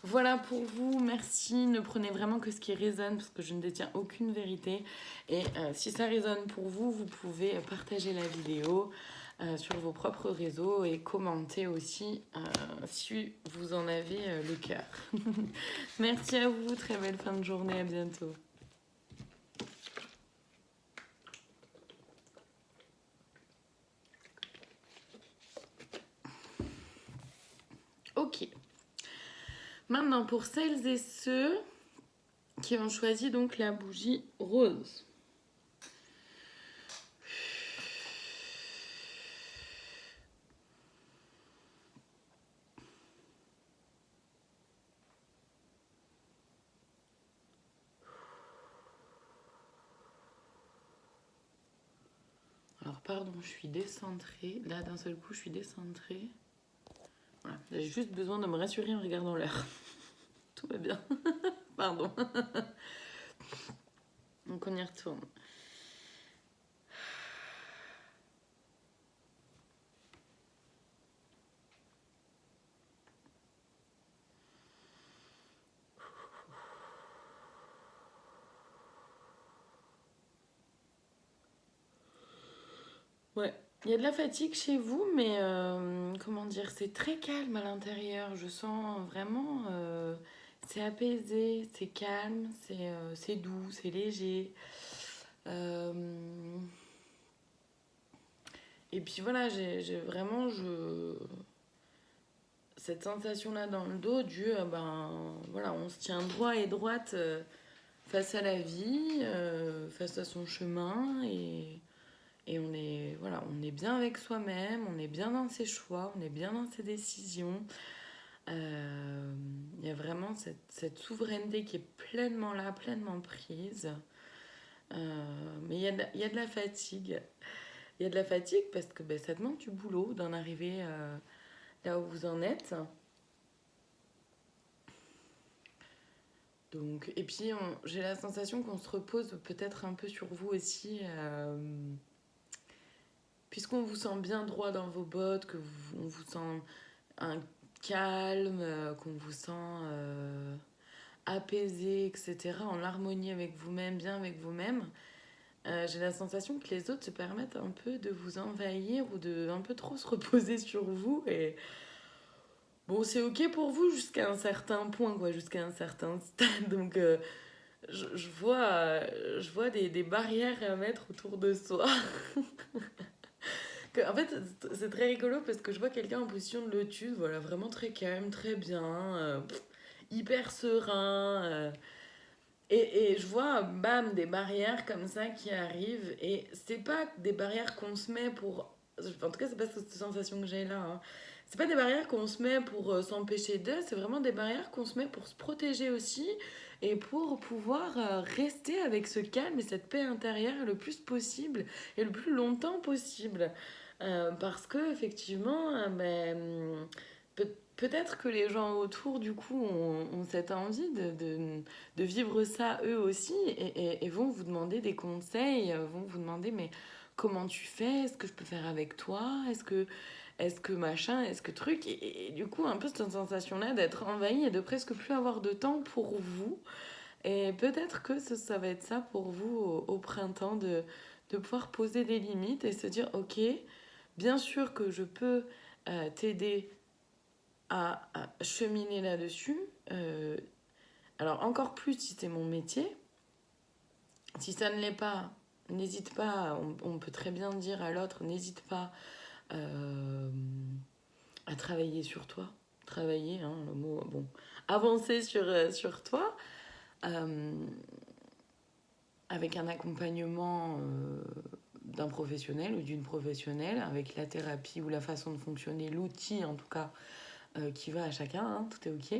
Voilà pour vous, merci. Ne prenez vraiment que ce qui résonne parce que je ne détiens aucune vérité. Et si ça résonne pour vous, vous pouvez partager la vidéo sur vos propres réseaux et commenter aussi si vous en avez le cœur. Merci à vous, très belle fin de journée, à bientôt. Ok. Maintenant, pour celles et ceux qui ont choisi donc la bougie rose. Alors, pardon, je suis décentrée. Là, d'un seul coup, je suis décentrée. Voilà. J'ai juste besoin de me rassurer en regardant l'heure. Tout va bien. Pardon. Donc, on y retourne. Ouais, il y a de la fatigue chez vous, mais comment dire, c'est très calme à l'intérieur. Je sens vraiment, c'est apaisé, c'est calme, c'est doux, c'est léger. Euh, et puis voilà, j'ai vraiment cette sensation-là dans le dos du, voilà, on se tient droit et droite face à la vie, face à son chemin et on est bien avec soi-même, on est bien dans ses choix, on est bien dans ses décisions. Il y a vraiment cette souveraineté qui est pleinement là, pleinement prise. Mais il y a de la fatigue. Il y a de la fatigue parce que ça demande du boulot d'en arriver là où vous en êtes. Donc, et puis, j'ai la sensation qu'on se repose peut-être un peu sur vous aussi. Puisqu'on vous sent bien droit dans vos bottes, on vous sent un calme, qu'on vous sent apaisé, etc., en harmonie avec vous-même, bien avec vous-même, j'ai la sensation que les autres se permettent un peu de vous envahir ou de un peu trop se reposer sur vous. Et bon, c'est ok pour vous jusqu'à un certain point, quoi, jusqu'à un certain stade. Donc, je vois des barrières à mettre autour de soi. En fait, c'est très rigolo parce que je vois quelqu'un en position de lotus, voilà, vraiment très calme, très bien, hyper serein. Et je vois, bam, des barrières comme ça qui arrivent. Et c'est pas des barrières qu'on se met pour. En tout cas, c'est pas cette sensation que j'ai là. Hein. C'est pas des barrières qu'on se met pour s'empêcher d'eux, c'est vraiment des barrières qu'on se met pour se protéger aussi et pour pouvoir rester avec ce calme et cette paix intérieure le plus possible et le plus longtemps possible. Parce que, effectivement, peut-être que les gens autour, du coup, ont cette envie de vivre ça eux aussi et vont vous demander des conseils, vont vous demander, mais comment tu fais? Est-ce que je peux faire avec toi? Est-ce que machin? Est-ce que truc? Et du coup, un peu cette sensation-là d'être envahi et de presque plus avoir de temps pour vous. Et peut-être que ça va être ça pour vous au printemps, de pouvoir poser des limites et se dire, ok, bien sûr que je peux t'aider à cheminer là-dessus. Alors encore plus si c'est mon métier. Si ça ne l'est pas, n'hésite pas, on peut très bien dire à l'autre, n'hésite pas à travailler sur toi. Travailler, hein, le mot, bon, avancer sur toi. Euh, avec un accompagnement d'un professionnel ou d'une professionnelle, avec la thérapie ou la façon de fonctionner, l'outil en tout cas qui va à chacun, hein, tout est ok.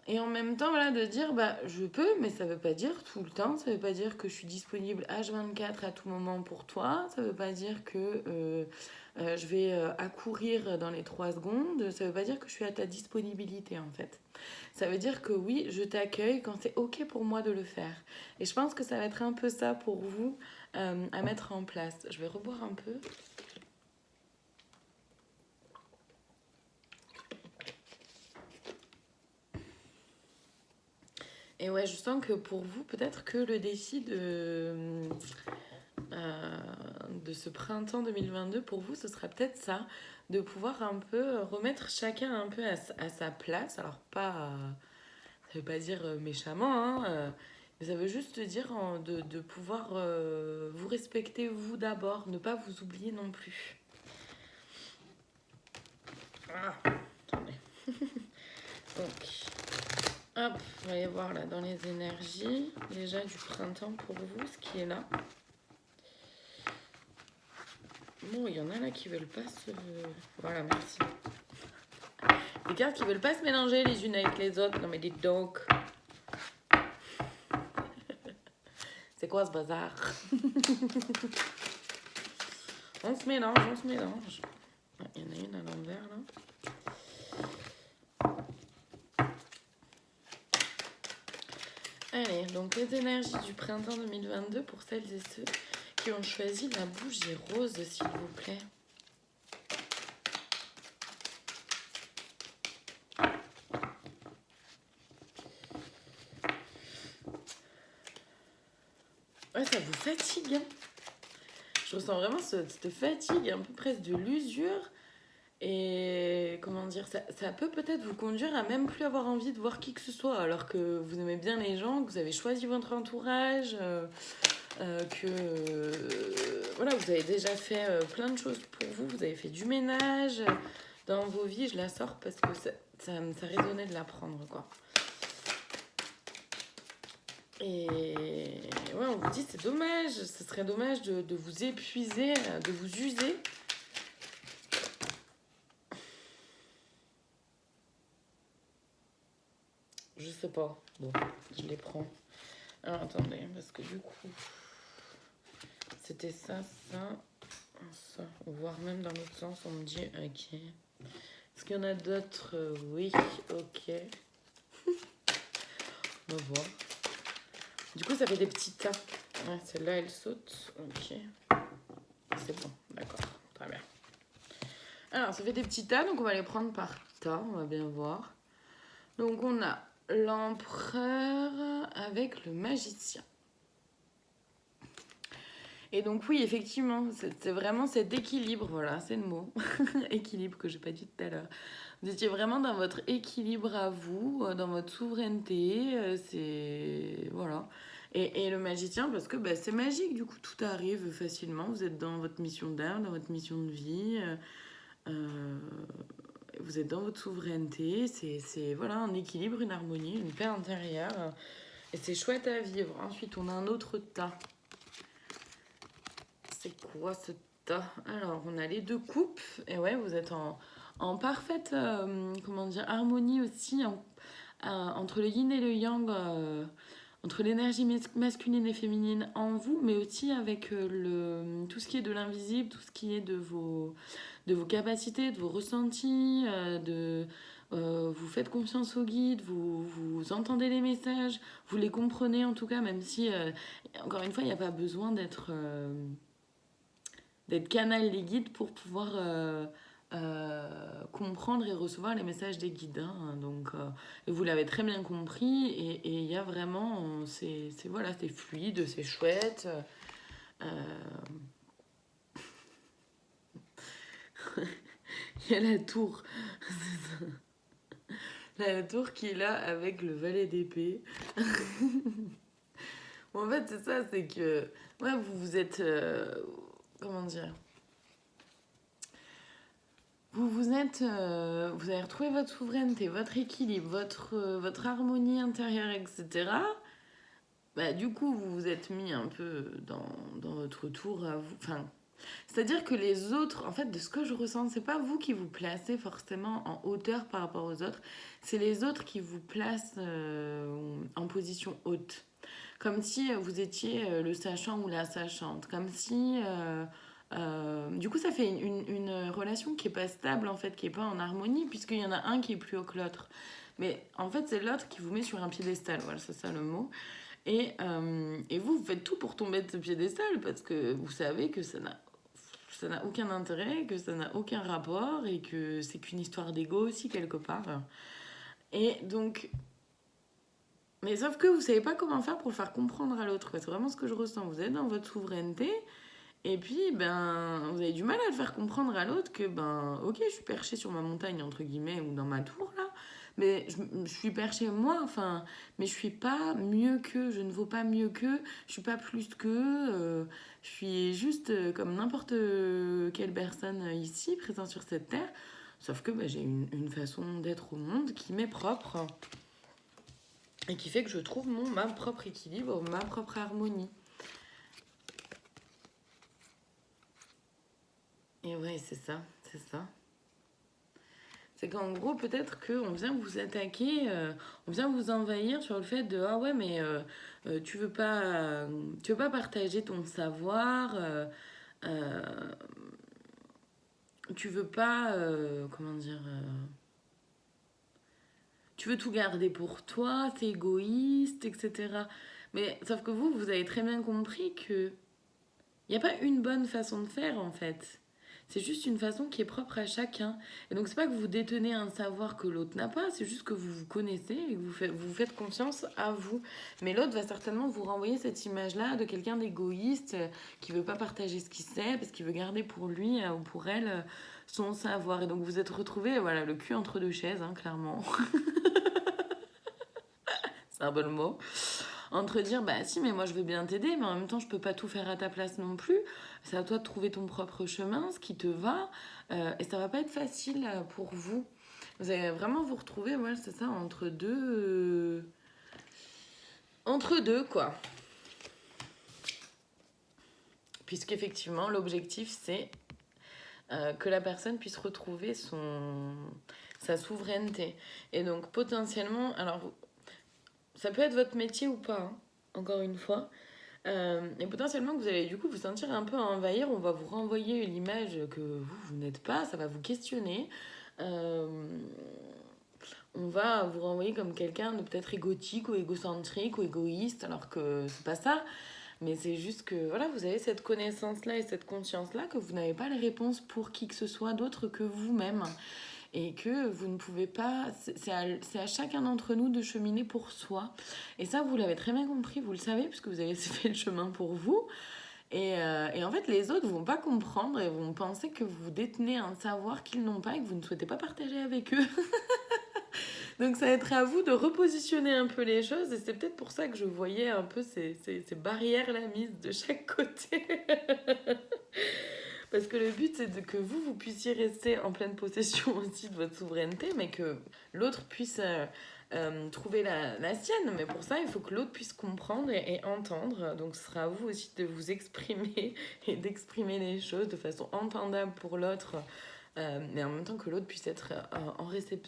Et en même temps, voilà, de dire, bah, je peux, mais ça veut pas dire tout le temps, ça veut pas dire que je suis disponible H24 à tout moment pour toi, ça veut pas dire que je vais accourir dans les 3 secondes, ça veut pas dire que je suis à ta disponibilité en fait. Ça veut dire que oui, je t'accueille quand c'est ok pour moi de le faire. Et je pense que ça va être un peu ça pour vous à mettre en place. Je vais reboire un peu. Et ouais, je sens que pour vous, peut-être que le défi de ce printemps 2022, pour vous, ce sera peut-être ça, de pouvoir un peu remettre chacun un peu à sa place. Alors pas, ça veut pas dire méchamment, hein, mais ça veut juste dire de pouvoir vous respecter vous d'abord, ne pas vous oublier non plus. Ah, attendez. Donc, hop, on va aller voir là dans les énergies, déjà du printemps pour vous, ce qui est là. Bon, il y en a là qui veulent pas se... Voilà, merci. Des cartes qui veulent pas se mélanger les unes avec les autres. Non mais dites donc. C'est quoi ce bazar? On se mélange, on se mélange. Il y en a une à l'envers là. Allez, donc les énergies du printemps 2022 pour celles et ceux qui ont choisi la bougie rose, s'il vous plaît. Ouais, ça vous fatigue, hein? Je ressens vraiment cette fatigue, un peu presque de l'usure. Et comment dire, ça peut peut-être vous conduire à même plus avoir envie de voir qui que ce soit, alors que vous aimez bien les gens, que vous avez choisi votre entourage, voilà, vous avez déjà fait plein de choses pour vous, vous avez fait du ménage dans vos vies. Je la sors parce que ça résonnait de l'apprendre, quoi. Et ouais, on vous dit c'est dommage, ce serait dommage de vous épuiser, de vous user. Je sais pas. Bon, je les prends. Alors attendez, parce que du coup, c'était ça, voire même dans l'autre sens, on me dit ok. Est-ce qu'il y en a d'autres? Oui, ok. On va voir. Du coup, ça fait des petits tas. Ouais, celle-là, elle saute. Ok. C'est bon, d'accord. Très bien. Alors, ça fait des petits tas, donc on va les prendre par tas, on va bien voir. Donc, on a l'empereur avec le magicien. Et donc oui, effectivement, c'est vraiment cet équilibre, voilà, c'est le mot, équilibre que j'ai pas dit tout à l'heure. Vous étiez vraiment dans votre équilibre à vous, dans votre souveraineté, c'est... Voilà. Et le magicien, parce que bah, c'est magique, du coup, tout arrive facilement. Vous êtes dans votre mission d'âme, dans votre mission de vie, vous êtes dans votre souveraineté, c'est voilà, un équilibre, une harmonie, une paix intérieure, et c'est chouette à vivre. Ensuite, on a un autre tas. C'est quoi ce tas? Alors, on a les deux coupes. Et ouais, vous êtes en parfaite comment dire, harmonie aussi entre le yin et le yang, entre l'énergie masculine et féminine en vous, mais aussi avec tout ce qui est de l'invisible, tout ce qui est de de vos capacités, de vos ressentis, vous faites confiance au guide, vous entendez les messages, vous les comprenez en tout cas, même si, encore une fois, il n'y a pas besoin d'être canal des guides pour pouvoir comprendre et recevoir les messages des guides. Hein. Donc, vous l'avez très bien compris, et il y a vraiment, voilà, c'est fluide, c'est chouette. Il y a la tour. La tour qui est là avec le valet d'épée. En fait, c'est ça, c'est que ouais, vous êtes... comment dire, vous avez retrouvé votre souveraineté, votre équilibre, votre harmonie intérieure, etc. Bah, du coup, vous vous êtes mis un peu dans votre tour à vous. Enfin, c'est-à-dire que les autres, en fait, de ce que je ressens, c'est pas vous qui vous placez forcément en hauteur par rapport aux autres, c'est les autres qui vous placent en position haute. Comme si vous étiez le sachant ou la sachante. Comme si... du coup, ça fait une relation qui est pas stable, en fait, qui est pas en harmonie, puisqu'il y en a un qui est plus haut que l'autre. Mais en fait, c'est l'autre qui vous met sur un piédestal, voilà, c'est ça le mot. Et vous faites tout pour tomber de ce piédestal, parce que vous savez que ça n'a aucun intérêt, que ça n'a aucun rapport, et que c'est qu'une histoire d'ego aussi, quelque part. Et donc... Mais sauf que vous savez pas comment faire pour le faire comprendre à l'autre. C'est vraiment ce que je ressens. Vous êtes dans votre souveraineté, et puis, vous avez du mal à le faire comprendre à l'autre que, ok, je suis perché sur ma montagne, entre guillemets, ou dans ma tour, là, mais je suis perché, moi, enfin, mais je suis pas mieux qu'eux, je ne vaux pas mieux qu'eux, je suis pas plus qu'eux, je suis juste comme n'importe quelle personne ici, présente sur cette terre, sauf que j'ai une façon d'être au monde qui m'est propre, et qui fait que je trouve ma propre équilibre, ma propre harmonie. Et ouais, c'est ça. C'est qu'en gros, peut-être qu'on vient vous attaquer, on vient vous envahir sur le fait de ah ouais, mais tu veux pas partager ton savoir, tu veux pas, comment dire, tu veux tout garder pour toi, t'es égoïste, etc. Mais sauf que vous avez très bien compris que il n'y a pas une bonne façon de faire en fait. C'est juste une façon qui est propre à chacun. Et donc c'est pas que vous détenez un savoir que l'autre n'a pas, c'est juste que vous vous connaissez et que vous faites confiance à vous. Mais l'autre va certainement vous renvoyer cette image-là de quelqu'un d'égoïste qui veut pas partager ce qu'il sait parce qu'il veut garder pour lui ou pour elle son savoir. Et donc vous êtes retrouvés, voilà, le cul entre deux chaises, hein, clairement. C'est un bon mot. Entre dire bah si mais moi je veux bien t'aider mais en même temps je peux pas tout faire à ta place non plus, c'est à toi de trouver ton propre chemin, ce qui te va, et ça va pas être facile pour vous. Vous allez vraiment vous retrouver, voilà, c'est ça, entre deux quoi, puisqu'effectivement l'objectif c'est que la personne puisse retrouver sa souveraineté, et donc potentiellement, alors ça peut être votre métier ou pas, hein, encore une fois. Et potentiellement que vous allez du coup vous sentir un peu à envahir, on va vous renvoyer l'image que vous n'êtes pas, ça va vous questionner. On va vous renvoyer comme quelqu'un de peut-être égotique ou égocentrique ou égoïste, alors que c'est pas ça. Mais c'est juste que voilà, vous avez cette connaissance-là et cette conscience-là que vous n'avez pas les réponses pour qui que ce soit d'autre que vous-même. Et que vous ne pouvez pas... C'est à chacun d'entre nous de cheminer pour soi. Et ça, vous l'avez très bien compris, vous le savez, puisque vous avez fait le chemin pour vous. Et en fait, les autres ne vont pas comprendre et vont penser que vous détenez un savoir qu'ils n'ont pas et que vous ne souhaitez pas partager avec eux. Donc ça va être à vous de repositionner un peu les choses. Et c'est peut-être pour ça que je voyais un peu ces barrières-là mises de chaque côté. Parce que le but, c'est que vous puissiez rester en pleine possession aussi de votre souveraineté, mais que l'autre puisse trouver la sienne. Mais pour ça, il faut que l'autre puisse comprendre et entendre. Donc ce sera à vous aussi de vous exprimer et d'exprimer les choses de façon entendable pour l'autre. Mais en même temps que l'autre puisse être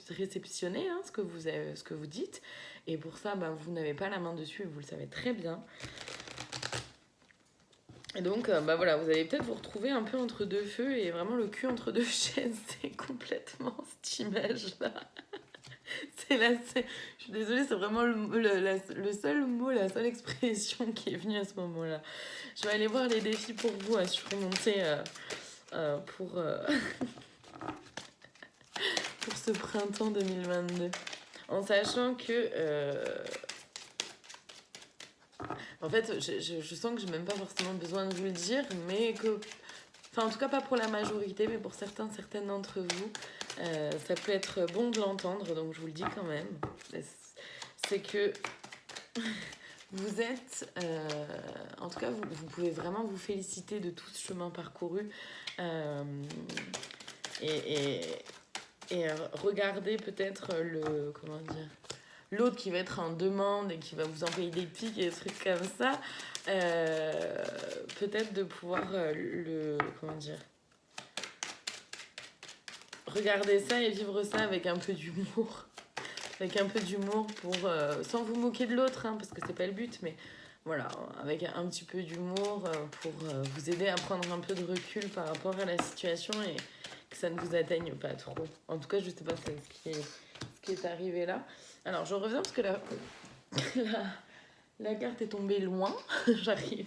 réceptionné, hein, ce que vous dites. Et pour ça, vous n'avez pas la main dessus et vous le savez très bien. Et donc, bah voilà, vous allez peut-être vous retrouver un peu entre deux feux et vraiment le cul entre deux chaises. C'est complètement cette image-là. Je suis désolée, c'est vraiment le seul mot, la seule expression qui est venue à ce moment-là. Je vais aller voir les défis pour vous à surmonter pour, pour ce printemps 2022. En sachant que... en fait, je sens que je n'ai même pas forcément besoin de vous le dire, mais que... Enfin, en tout cas, pas pour la majorité, mais pour certaines d'entre vous, ça peut être bon de l'entendre, donc je vous le dis quand même. C'est que vous êtes... en tout cas, vous pouvez vraiment vous féliciter de tout ce chemin parcouru. Et regarder peut-être comment dire, l'autre qui va être en demande et qui va vous envoyer des pics et des trucs comme ça, peut-être de pouvoir comment dire, regarder ça et vivre ça avec un peu d'humour. Avec un peu d'humour pour... sans vous moquer de l'autre, hein, parce que c'est pas le but, mais voilà, avec un petit peu d'humour pour vous aider à prendre un peu de recul par rapport à la situation et que ça ne vous atteigne pas trop. En tout cas, je sais pas ce qui est arrivé là. Alors, je reviens parce que la carte est tombée loin. J'arrive.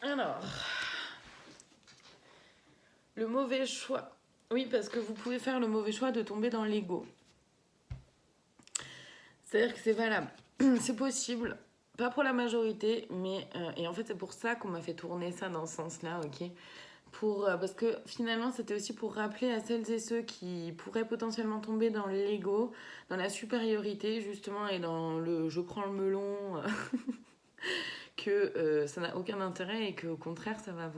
Alors, le mauvais choix. Oui, parce que vous pouvez faire le mauvais choix de tomber dans l'ego. C'est-à-dire que c'est valable. C'est possible. Pas pour la majorité, mais... et en fait, c'est pour ça qu'on m'a fait tourner ça dans ce sens-là, ok ? Parce que finalement, c'était aussi pour rappeler à celles et ceux qui pourraient potentiellement tomber dans l'ego, dans la supériorité, justement, et dans le « je prends le melon », que ça n'a aucun intérêt et qu'au contraire, ça va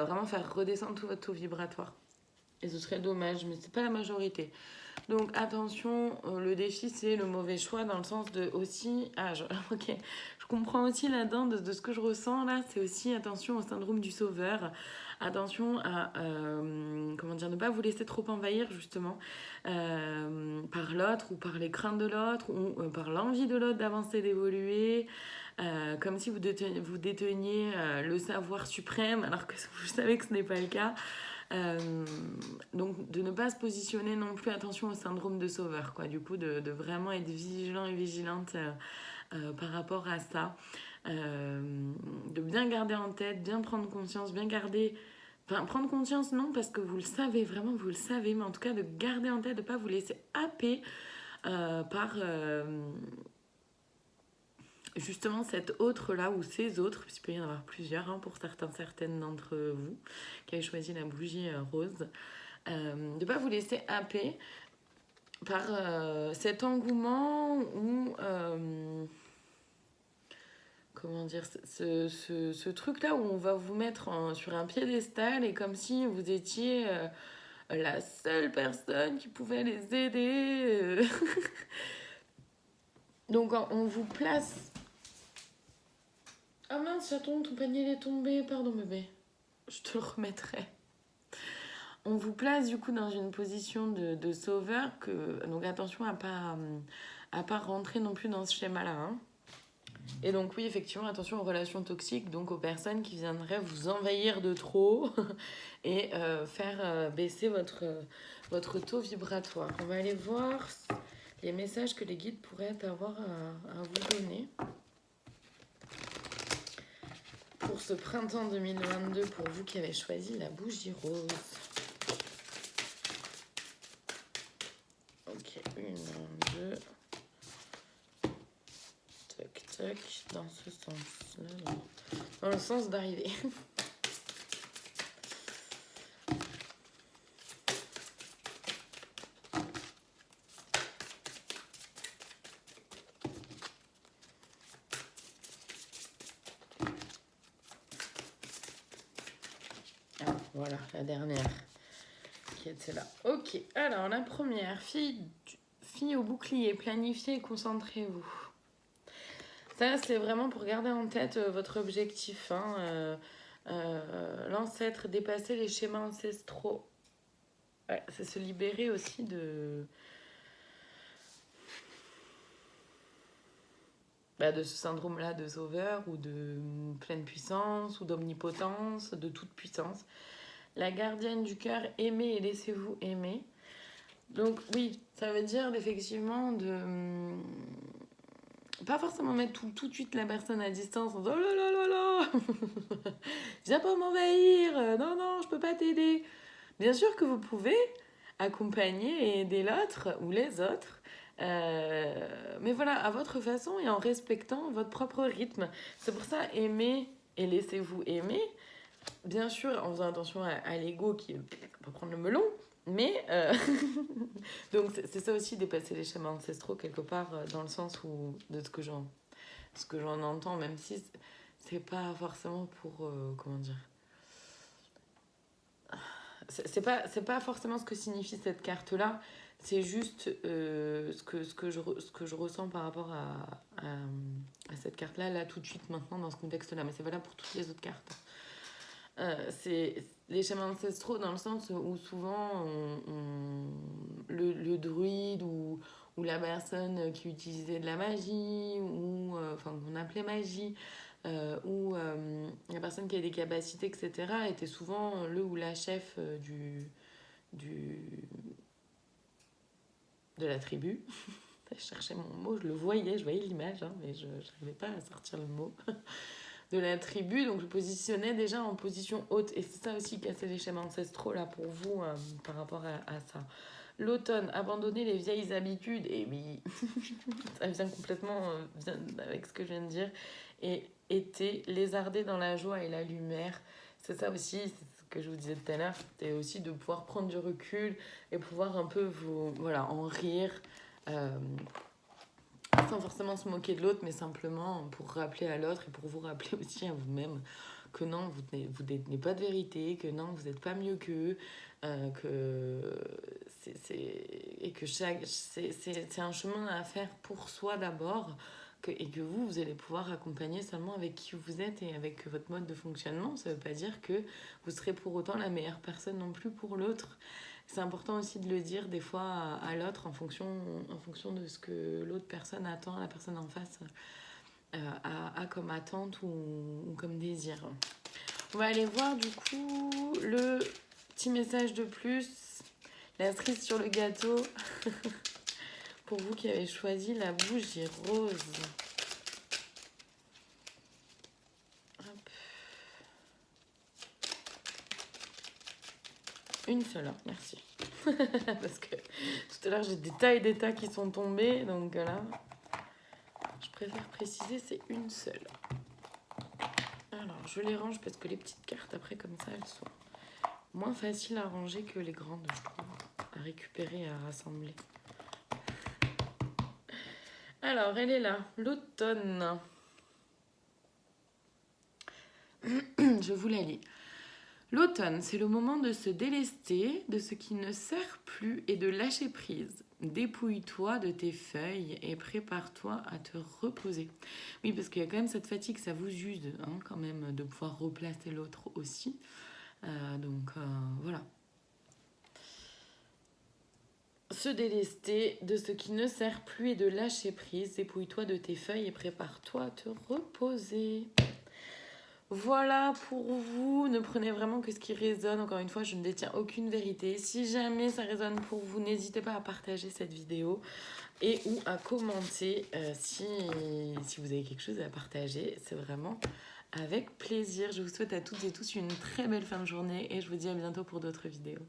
vraiment faire redescendre tout votre taux vibratoire. Et ce serait dommage, mais c'est pas la majorité. Donc attention, le défi c'est le mauvais choix dans le sens de aussi... ok, je comprends aussi là-dedans de ce que je ressens là, c'est aussi attention au syndrome du sauveur. Attention à, comment dire, ne pas vous laisser trop envahir justement par l'autre ou par les craintes de l'autre ou par l'envie de l'autre d'avancer, d'évoluer. Comme si vous déteniez le savoir suprême alors que vous savez que ce n'est pas le cas. Donc de ne pas se positionner non plus, attention au syndrome de sauveur, quoi. Du coup de vraiment être vigilant et vigilante par rapport à ça, de bien garder en tête, bien prendre conscience, bien garder, enfin prendre conscience non parce que vous le savez, vraiment vous le savez, mais en tout cas de garder en tête, de ne pas vous laisser happer par justement cette autre-là ou ces autres, puisqu'il peut y en avoir plusieurs hein, pour certaines d'entre vous qui avez choisi la bougie rose, de ne pas vous laisser happer par cet engouement ou comment dire, ce truc-là où on va vous mettre sur un piédestal et comme si vous étiez la seule personne qui pouvait les aider. Donc on vous place... Ah mince, chaton, ton panier est tombé. Pardon, bébé. Je te le remettrai. On vous place du coup dans une position de sauveur. Donc attention à pas rentrer non plus dans ce schéma-là. Hein. Et donc oui, effectivement, attention aux relations toxiques. Donc aux personnes qui viendraient vous envahir de trop et faire baisser votre taux vibratoire. On va aller voir les messages que les guides pourraient avoir à vous donner. Pour ce printemps 2022, pour vous qui avez choisi la bougie rose. Ok, 1, 2. Tac, tac. Dans ce sens-là. Dans le sens d'arriver. Voilà, la dernière qui était là. Ok, alors la première, fille au bouclier, planifiez et concentrez-vous. Ça, c'est vraiment pour garder en tête votre objectif. Hein, l'ancêtre, dépasser les schémas ancestraux. Ouais, c'est se libérer aussi de ce syndrome-là de sauveur ou de pleine puissance ou d'omnipotence, de toute puissance. La gardienne du cœur, aimez et laissez-vous aimer. Donc oui, ça veut dire effectivement de pas forcément mettre tout de suite la personne à distance en disant oh là là là là, viens pas m'envahir, non non je peux pas t'aider. Bien sûr que vous pouvez accompagner et aider l'autre ou les autres, mais voilà, à votre façon et en respectant votre propre rythme. C'est pour ça, aimer et laissez-vous aimer, bien sûr en faisant attention à l'ego qui peut prendre le melon, mais donc c'est ça aussi, dépasser les schémas ancestraux quelque part, dans le sens où de ce que j'en entends, même si c'est pas forcément pour comment dire, c'est pas forcément ce que signifie cette carte là, c'est juste ce que je ressens par rapport à cette carte là tout de suite maintenant dans ce contexte là, mais c'est valable pour toutes les autres cartes. C'est les schémas ancestraux dans le sens où souvent le druide ou la personne qui utilisait de la magie ou enfin qu'on appelait magie ou la personne qui a des capacités etc était souvent le ou la chef de la tribu. Je cherchais mon mot, je voyais l'image hein, mais je n'arrivais pas à sortir le mot. De la tribu, donc je positionnais déjà en position haute. Et c'est ça aussi, casser les schémas ancestraux là pour vous par rapport à ça. L'automne, abandonner les vieilles habitudes, et oui, ça vient complètement avec ce que je viens de dire. Et été, lézarder dans la joie et la lumière, c'est ça aussi, c'est ce que je vous disais tout à l'heure, c'était aussi de pouvoir prendre du recul et pouvoir un peu vous, voilà, en rire. Sans forcément se moquer de l'autre, mais simplement pour rappeler à l'autre et pour vous rappeler aussi à vous-même que non, vous n'êtes pas de vérité, que non, vous n'êtes pas mieux qu'eux, que et que c'est un chemin à faire pour soi d'abord, et que vous allez pouvoir accompagner seulement avec qui vous êtes et avec votre mode de fonctionnement. Ça ne veut pas dire que vous serez pour autant la meilleure personne non plus pour l'autre. C'est important aussi de le dire des fois à l'autre en fonction de ce que l'autre personne attend, la personne en face a comme attente ou comme désir. On va aller voir du coup le petit message de plus, la cerise sur le gâteau pour vous qui avez choisi la bougie rose. Hop. Une seule, hein, merci. Parce que tout à l'heure j'ai des tas qui sont tombés, donc là je préfère préciser, c'est une seule. Alors je les range parce que les petites cartes après comme ça elles sont moins faciles à ranger que les grandes, je trouve, à récupérer et à rassembler. Alors elle est là, l'automne. Je vous la lis. L'automne, c'est le moment de se délester de ce qui ne sert plus et de lâcher prise. Dépouille-toi de tes feuilles et prépare-toi à te reposer. Oui, parce qu'il y a quand même cette fatigue, ça vous use hein, quand même de pouvoir replacer l'autre aussi. Donc voilà. Se délester de ce qui ne sert plus et de lâcher prise. Dépouille-toi de tes feuilles et prépare-toi à te reposer. Voilà pour vous, ne prenez vraiment que ce qui résonne. Encore une fois, je ne détiens aucune vérité. Si jamais ça résonne pour vous, n'hésitez pas à partager cette vidéo et ou à commenter si vous avez quelque chose à partager. C'est vraiment avec plaisir. Je vous souhaite à toutes et tous une très belle fin de journée et je vous dis à bientôt pour d'autres vidéos.